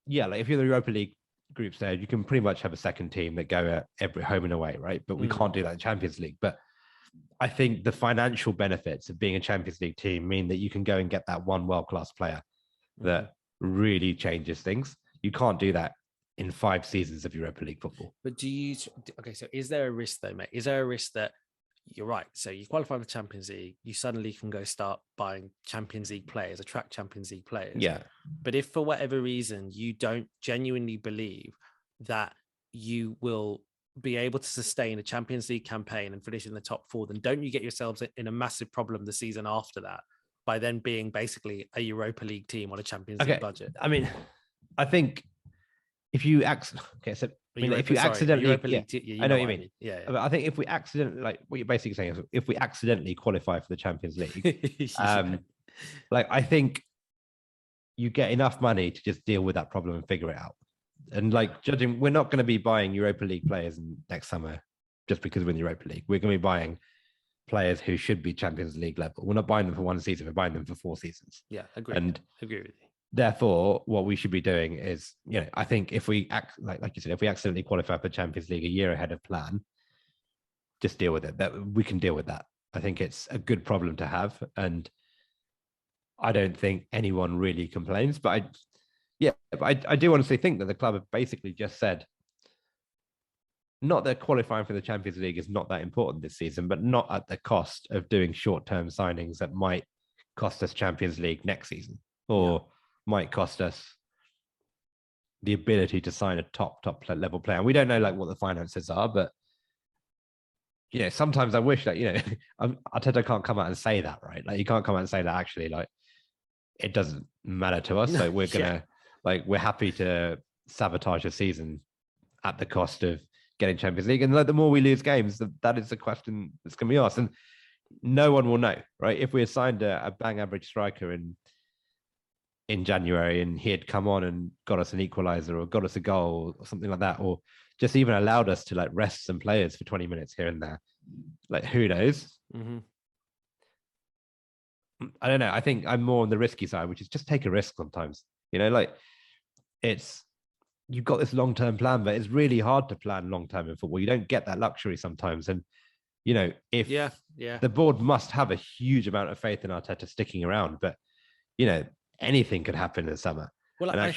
Speaker 2: yeah, like if you're the Europa League group stage, you can pretty much have a second team that go at every home and away, right? But we can't do that in Champions League. But I think the financial benefits of being a Champions League team mean that you can go and get that one world-class player that really changes things. You can't do that in 5 seasons of Europa League football.
Speaker 1: But so is there a risk though, mate? Is there a risk that you're right? So you qualify for the Champions League, you suddenly can go start buying Champions League players, attract Champions League players.
Speaker 2: Yeah.
Speaker 1: But if for whatever reason you don't genuinely believe that you will be able to sustain a Champions League campaign and finish in the top 4, then don't you get yourselves in a massisse problem the season after that by then being basically a Europa League team on a Champions League budget?
Speaker 2: I mean, I think if you if you accidentally, I know what you mean.
Speaker 1: Yeah.
Speaker 2: But I think if we accidentally, like what you're basically saying is, if we accidentally qualify for the Champions League, like I think you get enough money to just deal with that problem and figure it out. And like judging, we're not going to be buying Europa League players next summer just because we're in the Europa League. We're going to be buying players who should be Champions League level. We're not buying them for 1 season. We're buying them for 4 seasons.
Speaker 1: Yeah, agree.
Speaker 2: And
Speaker 1: agree with you.
Speaker 2: Therefore, what we should be doing is, I think if we like you said, if we accidentally qualify for Champions League a year ahead of plan, just deal with it. That we can deal with that. I think it's a good problem to have, and I don't think anyone really complains. But I do honestly think that the club have basically just said, not that qualifying for the Champions League is not that important this season, but not at the cost of doing short-term signings that might cost us Champions League next season, or might cost us the ability to sign a top level player. And we don't know like what the finances are, but sometimes I wish that Arteta can't come out and say that, right? Like you can't come out and say that actually, like it doesn't matter to us. So we're gonna we're happy to sabotage a season at the cost of getting Champions League. And like the more we lose games, that is the question that's gonna be asked. And no one will know, right? If we had signed a bang average striker in January and he had come on and got us an equalizer or got us a goal or something like that, or just even allowed us to like rest some players for 20 minutes here and there, like who knows? I don't know. I think I'm more on the risky side, which is just take a risk sometimes. Like you've got this long-term plan, but it's really hard to plan long-term in football. You don't get that luxury sometimes. And if the board must have a huge amount of faith in Arteta sticking around, but anything could happen in the summer. Well, and
Speaker 1: I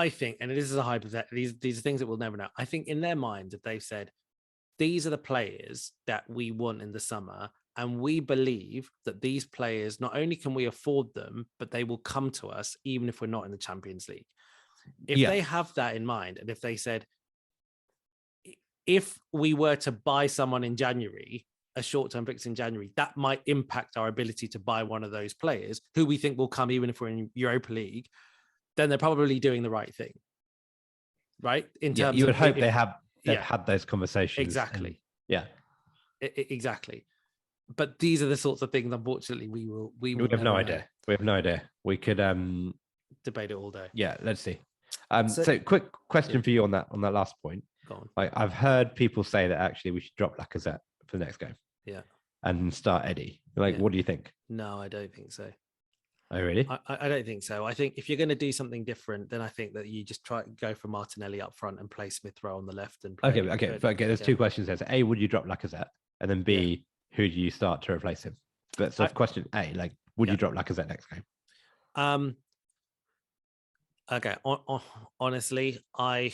Speaker 1: think, and this is a hypothetical, these are things that we'll never know. I think in their minds, that they've said, these are the players that we want in the summer, and we believe that these players, not only can we afford them, but they will come to us even if we're not in the Champions League. If they have that in mind, and if they said, if we were to buy someone in January, a short-term fix in January, that might impact our ability to buy one of those players who we think will come even if we're in Europa League, then they're probably doing the right thing. Right? In terms
Speaker 2: you would hope they've had those conversations.
Speaker 1: Exactly.
Speaker 2: And,
Speaker 1: exactly. But these are the sorts of things, unfortunately, we
Speaker 2: have no idea. We have no idea. We could
Speaker 1: debate it all day.
Speaker 2: Yeah, let's see. So quick question for you on that last point.
Speaker 1: Go on.
Speaker 2: Like I've heard people say that actually we should drop Lacazette for the next game.
Speaker 1: Yeah.
Speaker 2: And start Eddie. Like, what do you think?
Speaker 1: No, I don't think so.
Speaker 2: Oh, really?
Speaker 1: I don't think so. I think if you're going to do something different, then I think that you just go for Martinelli up front and play Smith Rowe on the left. And play
Speaker 2: okay. There's 2 questions there. So A, would you drop Lacazette? And then B, who do you start to replace him? But so question A, like, would you drop Lacazette next game?
Speaker 1: Okay. Honestly, I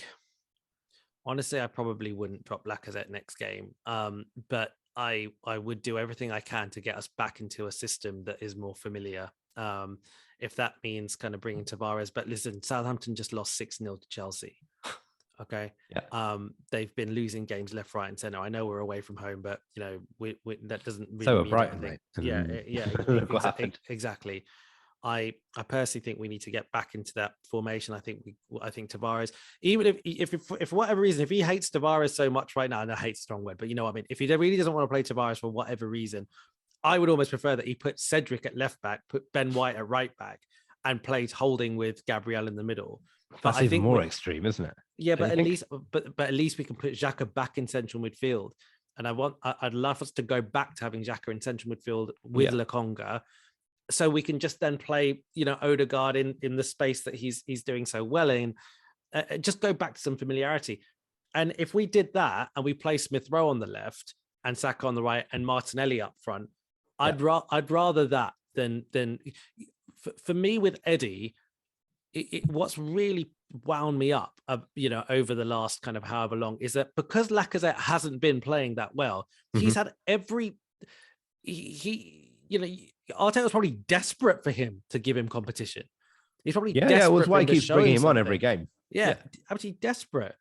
Speaker 1: probably wouldn't drop Lacazette next game. But I would do everything I can to get us back into a system that is more familiar. If that means kind of bringing Tavares, but listen, Southampton just lost 6-0 to Chelsea. Okay.
Speaker 2: Yeah.
Speaker 1: They've been losing games left, right, and center. I know we're away from home, but we that doesn't really
Speaker 2: so
Speaker 1: mean
Speaker 2: Brighton,
Speaker 1: anything.
Speaker 2: Right?
Speaker 1: Yeah.
Speaker 2: Look what happened.
Speaker 1: Exactly. I personally think we need to get back into that formation. I think Tavares, even if for whatever reason, if he hates Tavares so much right now, and I hate strong word, but you know what I mean, if he really doesn't want to play Tavares for whatever reason, I would almost prefer that he put Cedric at left back, put Ben White at right back, and played holding with Gabriel in the middle. But
Speaker 2: That's even more extreme, isn't it?
Speaker 1: Yeah, but at least we can put Xhaka back in central midfield. And I'd love us to go back to having Xhaka in central midfield with Lokonga, so we can just then play, Odegaard in the space that he's doing so well in. Just go back to some familiarity. And if we did that and we play Smith Rowe on the left and Saka on the right and Martinelli up front, I'd rather that than for me with Eddie. What's really wound me up, over the last kind of however long, is that because Lacazette hasn't been playing that well, he's had Arteta was probably desperate for him to give him competition. He's probably desperate. Yeah,
Speaker 2: well, why he keeps bringing him on every game.
Speaker 1: Yeah, absolutely desperate.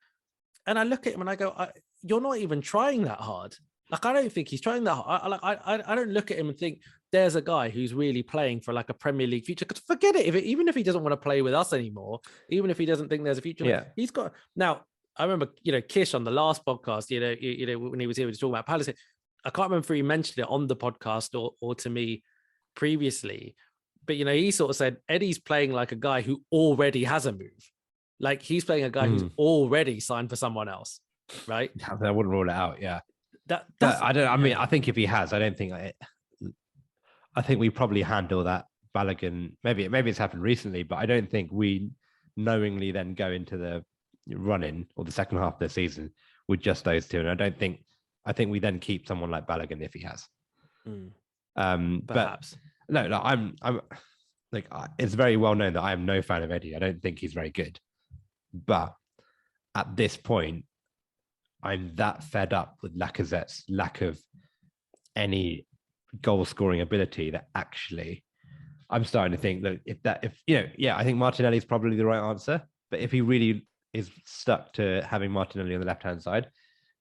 Speaker 1: And I look at him and I go, "You're not even trying that hard." Like, I don't think he's trying that hard. I don't look at him and think there's a guy who's really playing for like a Premier League future. Because forget it, even if he doesn't want to play with us anymore, even if he doesn't think there's a future, he's got. Now, I remember, Kish on the last podcast, when he was here, we were talking about Palace. I can't remember if he mentioned it on the podcast or to me previously, but he sort of said Eddie's playing like a guy who already has a move. Like, he's playing a guy who's already signed for someone else, right?
Speaker 2: I wouldn't rule it out. Yeah. I think if he has, I think we probably handle that Balogun. Maybe it's happened recently, but I don't think we knowingly then go into the run-in or the second half of the season with just those two. And I think we then keep someone like Balogun if he has.
Speaker 1: Perhaps.
Speaker 2: But no, I'm like, it's very well known that I am no fan of Eddie. I don't think he's very good. But at this point, I'm that fed up with Lacazette's lack of any goal scoring ability that actually I'm starting to think that I think Martinelli is probably the right answer. But if he really is stuck to having Martinelli on the left hand side,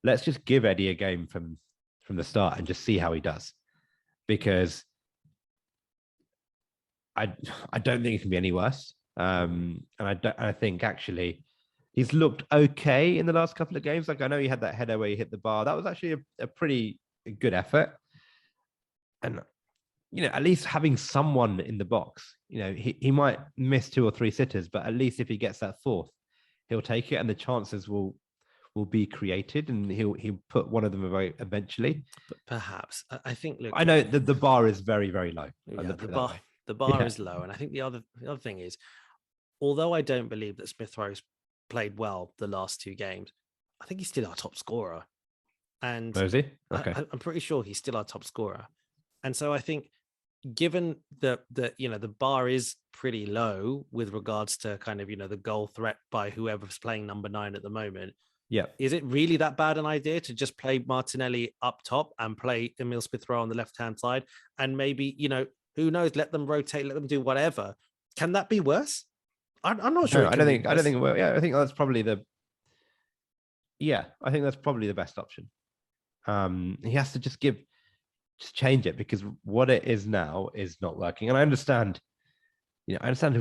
Speaker 2: let's just give Eddie a game from the start and just see how he does. Because I don't think it can be any worse. And I think actually he's looked okay in the last couple of games. Like, I know he had that header where he hit the bar. That was actually a pretty good effort. And, at least having someone in the box, he might miss 2 or 3 sitters, but at least if he gets that fourth, he'll take it and the chances will be created and he'll put one of them away eventually.
Speaker 1: But perhaps, I think, look,
Speaker 2: I know that the bar is very, very low.
Speaker 1: Yeah, the bar is low. And I think the other thing is, although I don't believe that Smith Rowe's played well the last 2 games, I think he's still our top scorer. And
Speaker 2: is he? Okay.
Speaker 1: I'm pretty sure he's still our top scorer. And so I think, given the bar is pretty low with regards to kind of, the goal threat by whoever's playing number 9 at the moment.
Speaker 2: Yeah.
Speaker 1: Is it really that bad an idea to just play Martinelli up top and play Emile Smith Rowe on the left-hand side? And maybe, who knows, let them rotate, let them do whatever. Can that be worse? I'm not sure.
Speaker 2: No, I don't think. I think that's probably the best option. He has to just change it, because what it is now is not working. And I understand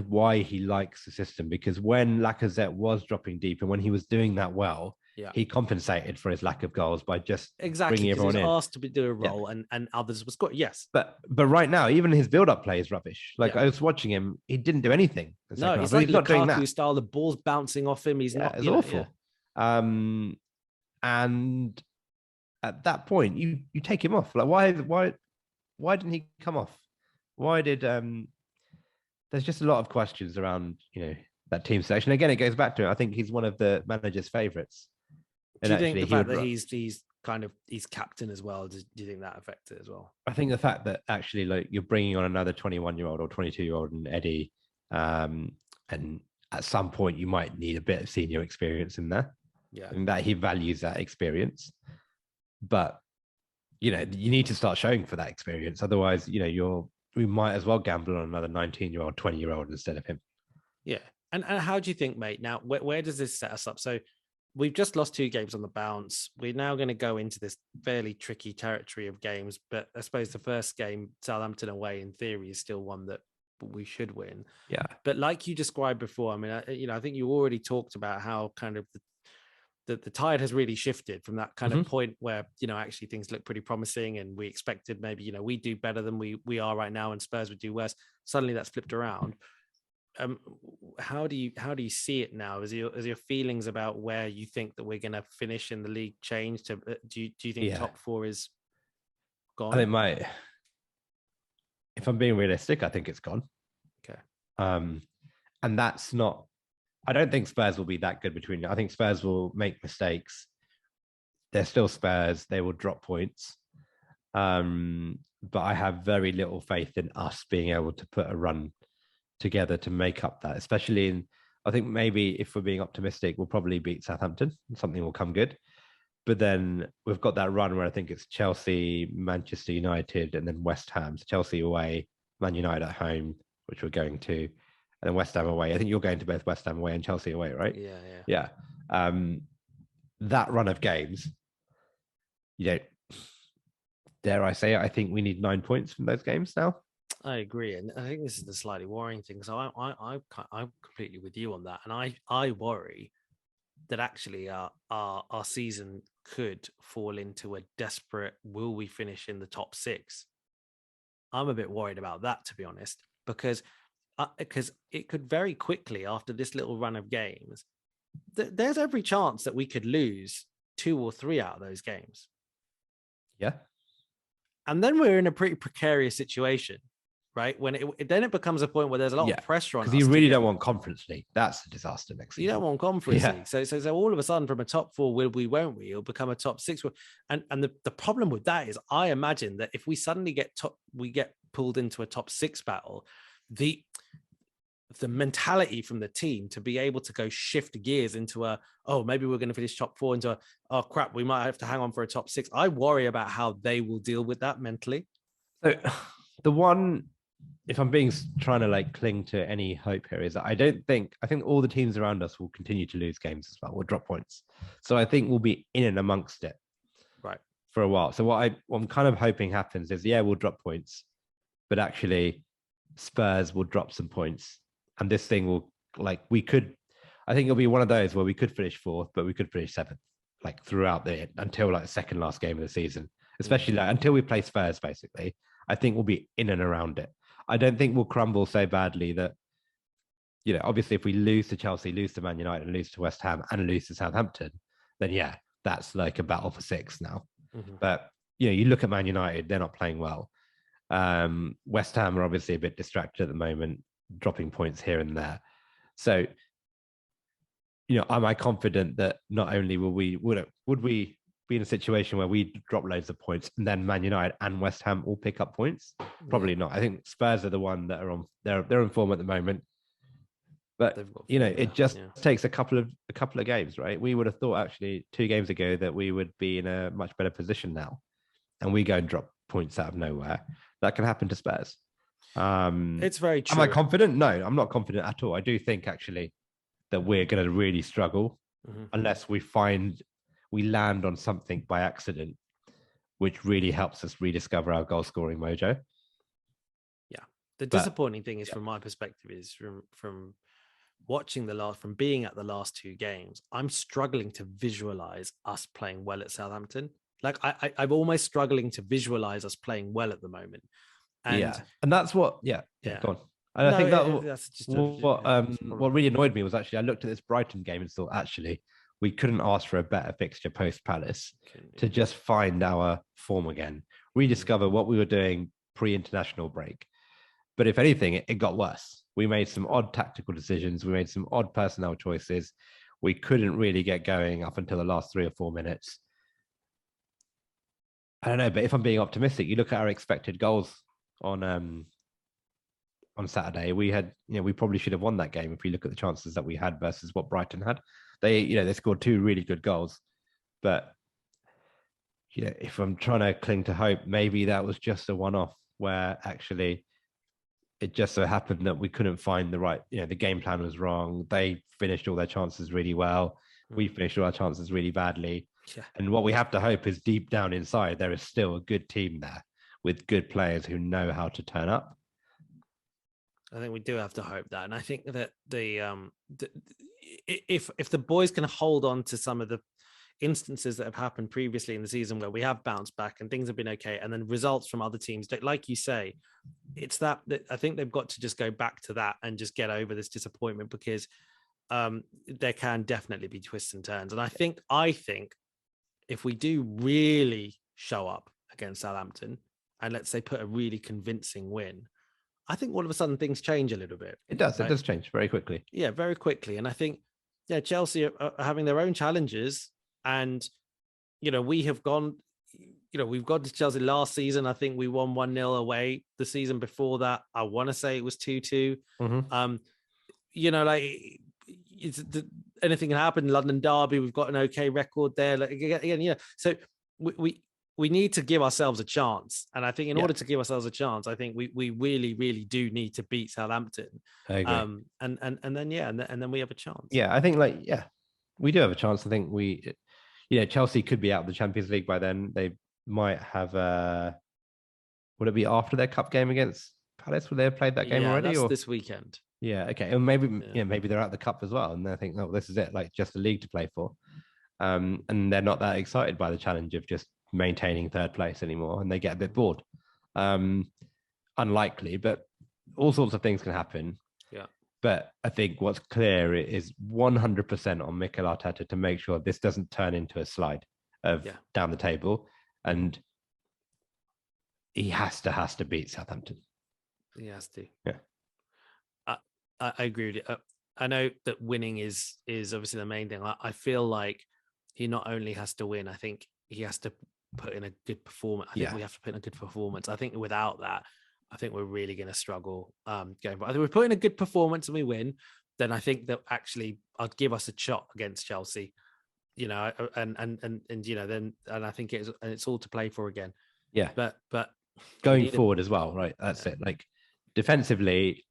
Speaker 2: why he likes the system, because when Lacazette was dropping deep and when he was doing that well, he compensated for his lack of goals by just bringing everyone in.
Speaker 1: He was asked to do a role, and others were scored. Yes,
Speaker 2: but right now, even his build-up play is rubbish. Like, I was watching him; he didn't do anything.
Speaker 1: No, it's like Lukaku style. The ball's bouncing off him. He's not.
Speaker 2: It's awful. Yeah. And at that point, you take him off. Like, why didn't he come off? Why did There's just a lot of questions around that team selection. Again, it goes back to it. I think he's one of the manager's favourites.
Speaker 1: Do you think the fact that he's captain as well? Do you think that affected it as well?
Speaker 2: I think the fact that actually, like, you're bringing on another 21-year-old or 22-year-old and Eddie, and at some point you might need a bit of senior experience in there.
Speaker 1: Yeah,
Speaker 2: and that he values that experience, but you need to start showing for that experience. Otherwise, we might as well gamble on another 19-year-old, 20-year-old instead of him.
Speaker 1: Yeah, and how do you think, mate? Now, where does this set us up? So, we've just lost 2 games on the bounce. We're now going to go into this fairly tricky territory of games. But I suppose the first game, Southampton away, in theory, is still one that we should win.
Speaker 2: Yeah.
Speaker 1: But like you described before, I mean, I think you already talked about how kind of the tide has really shifted from that kind of point where, actually things look pretty promising and we expected maybe, we do better than we are right now and Spurs would do worse. Suddenly that's flipped around. How do you see it now? Is your feelings about where you think that we're going to finish in the league change to, do you think top four is gone?
Speaker 2: I think if I'm being realistic, I think it's gone.
Speaker 1: Okay.
Speaker 2: And that's not, I don't think Spurs will be that good between. I think Spurs will make mistakes. They're still Spurs. They will drop points. But I have very little faith in us being able to put a run together to make up that, especially I think maybe if we're being optimistic, we'll probably beat Southampton. Something will come good. But then we've got that run where I think it's Chelsea, Manchester United, and then West Ham. So Chelsea away, Man United at home, which we're going to, and then West Ham away. I think you're going to both West Ham away and Chelsea away, right?
Speaker 1: Yeah.
Speaker 2: That run of games, dare I say it, I think we need 9 points from those games now.
Speaker 1: I agree, and I think this is the slightly worrying thing. So I'm completely with you on that, and I worry that actually our season could fall into a desperate, will we finish in the top 6? I'm a bit worried about that, to be honest, because it could very quickly, after this little run of games, there's every chance that we could lose 2 or 3 out of those games.
Speaker 2: Yeah.
Speaker 1: And then we're in a pretty precarious situation, right? When then it becomes a point where there's a lot of pressure on us.
Speaker 2: Because you really don't want Conference League. That's a disaster next season.
Speaker 1: You don't want Conference League. So all of a sudden, from a top 4, will we, won't we? It'll become a top 6. And the problem with that is, I imagine that if we suddenly we get pulled into a top 6 battle, the mentality from the team to be able to go shift gears into maybe we're going to finish top 4, into oh crap, we might have to hang on for a top 6. I worry about how they will deal with that mentally. So
Speaker 2: the one, if I'm trying to cling to any hope here, is that I think all the teams around us will continue to lose games as well. We'll drop points. So I think we'll be in and amongst it for a while. So what I'm kind of hoping happens is, we'll drop points, but actually Spurs will drop some points. And this thing will, I think it'll be one of those where we could finish 4th, but we could finish 7th, throughout until the second last game of the season, especially until we play Spurs, basically. I think we'll be in and around it. I don't think we'll crumble so badly that, obviously if we lose to Chelsea, lose to Man United, and lose to West Ham, and lose to Southampton, then that's like a battle for 6 now. Mm-hmm. But, you look at Man United, they're not playing well. West Ham are obviously a bit distracted at the moment, dropping points here and there. So, am I confident that not only would we be in a situation where we drop loads of points and then Man United and West Ham all pick up points? Probably not. I think Spurs are the one that are they're in form at the moment. But it just takes a couple of games, right? We would have thought actually 2 games ago that we would be in a much better position now, and we go and drop points out of nowhere. That can happen to Spurs.
Speaker 1: It's very true.
Speaker 2: Am I confident? No, I'm not confident at all. I do think actually that we're going to really struggle unless we land on something by accident, which really helps us rediscover our goal scoring mojo.
Speaker 1: Yeah. The disappointing thing is, from my perspective, is from watching from being at the last 2 games, I'm struggling to visualize us playing well at Southampton. I'm almost struggling to visualize us playing well at the moment.
Speaker 2: And that's what, go on. And I think that's just what really annoyed me was actually I looked at this Brighton game and thought, actually, we couldn't ask for a better fixture post-Palace to just find our form again, rediscover what we were doing pre-international break. But if anything, it got worse. We made some odd tactical decisions. We made some odd personnel choices. We couldn't really get going up until the last 3 or 4 minutes. I don't know, but if I'm being optimistic, you look at our expected goals on Saturday, we had, we probably should have won that game if we look at the chances that we had versus what Brighton had. They scored 2 really good goals, but if I'm trying to cling to hope, maybe that was just a one-off where actually it just so happened that we couldn't find the right, the game plan was wrong. They finished all their chances really well. We finished all our chances really badly. Yeah. And what we have to hope is deep down inside, there is still a good team there with good players who know how to turn up.
Speaker 1: I think we do have to hope that, and I think that if the boys can hold on to some of the instances that have happened previously in the season where we have bounced back and things have been okay, and then results from other teams, like you say, it's that I think they've got to just go back to that and just get over this disappointment, because there can definitely be twists and turns. And I think if we do really show up against Southampton and let's say put a really convincing win, I think all of a sudden things change a little bit.
Speaker 2: It does. Right? It does change very quickly.
Speaker 1: Yeah, very quickly. And I think, Chelsea are having their own challenges. And, we have gone, we've gone to Chelsea last season. I think we won 1-0 away. The season before that, I want to say it was 2-2. Anything can happen. London Derby, we've got an okay record there. So we need to give ourselves a chance. And I think in order to give ourselves a chance, I think we really, really do need to beat Southampton.
Speaker 2: I agree.
Speaker 1: And then we have a chance.
Speaker 2: Yeah, I think we do have a chance. I think Chelsea could be out of the Champions League by then. They might have, would it be after their cup game against Palace? Would they have played that game already?
Speaker 1: That's this weekend.
Speaker 2: Yeah, okay. And maybe they're out the cup as well. And they think, oh, this is it, like just a league to play for. And they're not that excited by the challenge of just maintaining third place anymore, and they get a bit bored. Unlikely, but all sorts of things can happen.
Speaker 1: Yeah.
Speaker 2: But I think what's clear is 100% on Mikel Arteta to make sure this doesn't turn into a slide of down the table, and he has to beat Southampton.
Speaker 1: He has to.
Speaker 2: Yeah.
Speaker 1: I agree with you. I know that winning is obviously the main thing. I feel like he not only has to win, I think he has to put in a good performance. I think we have to put in a good performance. I think without that, I think we're really going to struggle going. But I think we put in a good performance and we win, then I think that actually I'd give us a shot against Chelsea. And I think it's all to play for again.
Speaker 2: Yeah.
Speaker 1: But
Speaker 2: going forward as well, right? That's it. Like defensively,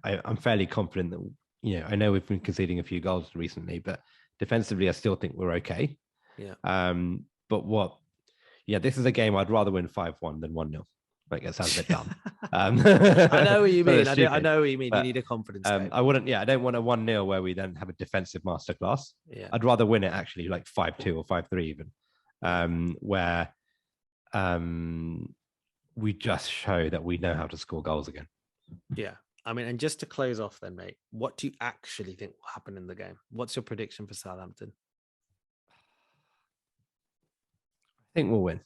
Speaker 2: I'm fairly confident that, I know we've been conceding a few goals recently, but defensively, I still think we're okay.
Speaker 1: Yeah.
Speaker 2: But this is a game I'd rather win 5-1 than 1-0. Like, it sounds a bit dumb.
Speaker 1: I know what you mean. I know what you mean. But, you need a confidence game.
Speaker 2: I don't want a 1-0 where we then have a defensive masterclass.
Speaker 1: Yeah.
Speaker 2: I'd rather win it actually like 5-2 or 5-3 even, where we just show that we know how to score goals again.
Speaker 1: Yeah. I mean, and just to close off then, mate, what do you actually think will happen in the game? What's your prediction for Southampton?
Speaker 2: I think we'll win.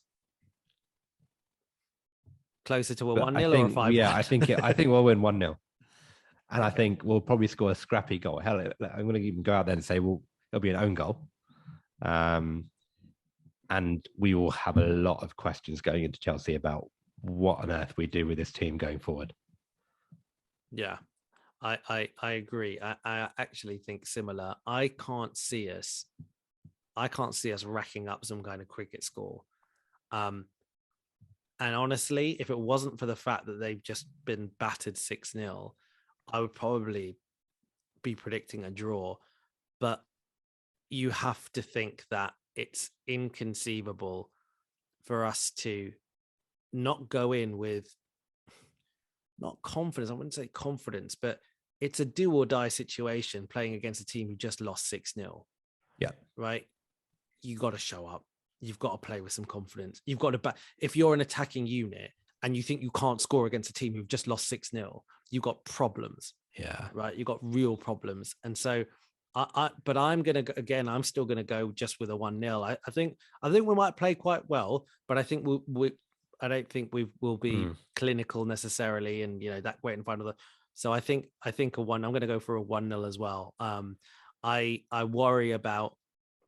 Speaker 1: Closer to a 1-0 or a 5-1?
Speaker 2: Yeah, I think we'll win 1-0. And I think we'll probably score a scrappy goal. Hell, I'm going to even go out there and say, it'll be an own goal. And we will have a lot of questions going into Chelsea about what on earth we do with this team going forward.
Speaker 1: Yeah, I agree. I actually think similar. I can't see us racking up some kind of cricket score. And honestly, if it wasn't for the fact that they've just been battered 6-0, I would probably be predicting a draw. But you have to think that it's inconceivable for us to not go in with not confidence. I wouldn't say confidence, but it's a do or die situation playing against a team who just lost 6-0.
Speaker 2: Yeah.
Speaker 1: Right. You got to show up. You've got to play with some confidence. You've got to if you're an attacking unit and you think you can't score against a team who've just lost 6-0, you've got problems.
Speaker 2: Yeah.
Speaker 1: Right. You've got real problems. And so but I'm going to, again, I'm still going to go just with a 1-0. I think we might play quite well, but I think I don't think we will be clinical necessarily, and that great in front of the. So I think a 1. I'm going to go for a 1-0 as well. I worry about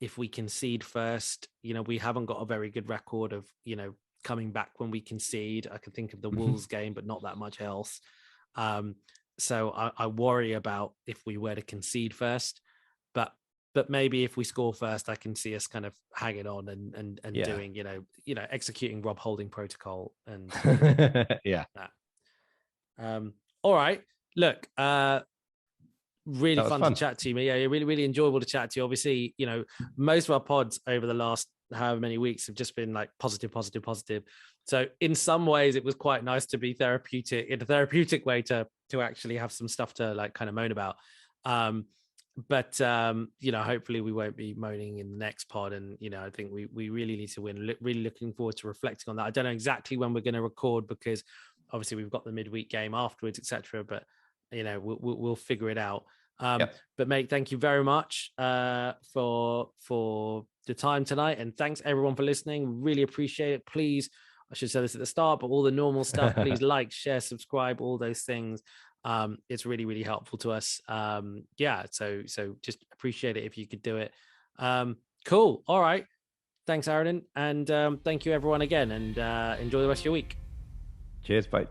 Speaker 1: if we concede first. We haven't got a very good record of coming back when we concede. I can think of the Wolves game, but not that much else. So I worry about if we were to concede first, but maybe if we score first, I can see us kind of hanging on and doing, executing Rob Holding protocol and
Speaker 2: yeah.
Speaker 1: That. All right. Look, really fun to chat to you. Yeah, really, really enjoyable to chat to you. Obviously, most of our pods over the last however many weeks have just been like positive. So in some ways it was quite nice to be therapeutic in a therapeutic way to actually have some stuff to like kind of moan about. But hopefully we won't be moaning in the next pod. And I think we really need to win. Really looking forward to reflecting on that. I don't know exactly when we're going to record, because obviously we've got the midweek game afterwards, etc. But we'll figure it out. But mate, thank you very much for the time tonight, and thanks everyone for listening. Really appreciate it. Please, I should say this at the start, but all the normal stuff, please like, share, subscribe, all those things. It's really, really helpful to us. So just appreciate it if you could do it. Cool. All right. Thanks, Aaron. And thank you everyone again, and enjoy the rest of your week.
Speaker 2: Cheers. Bye.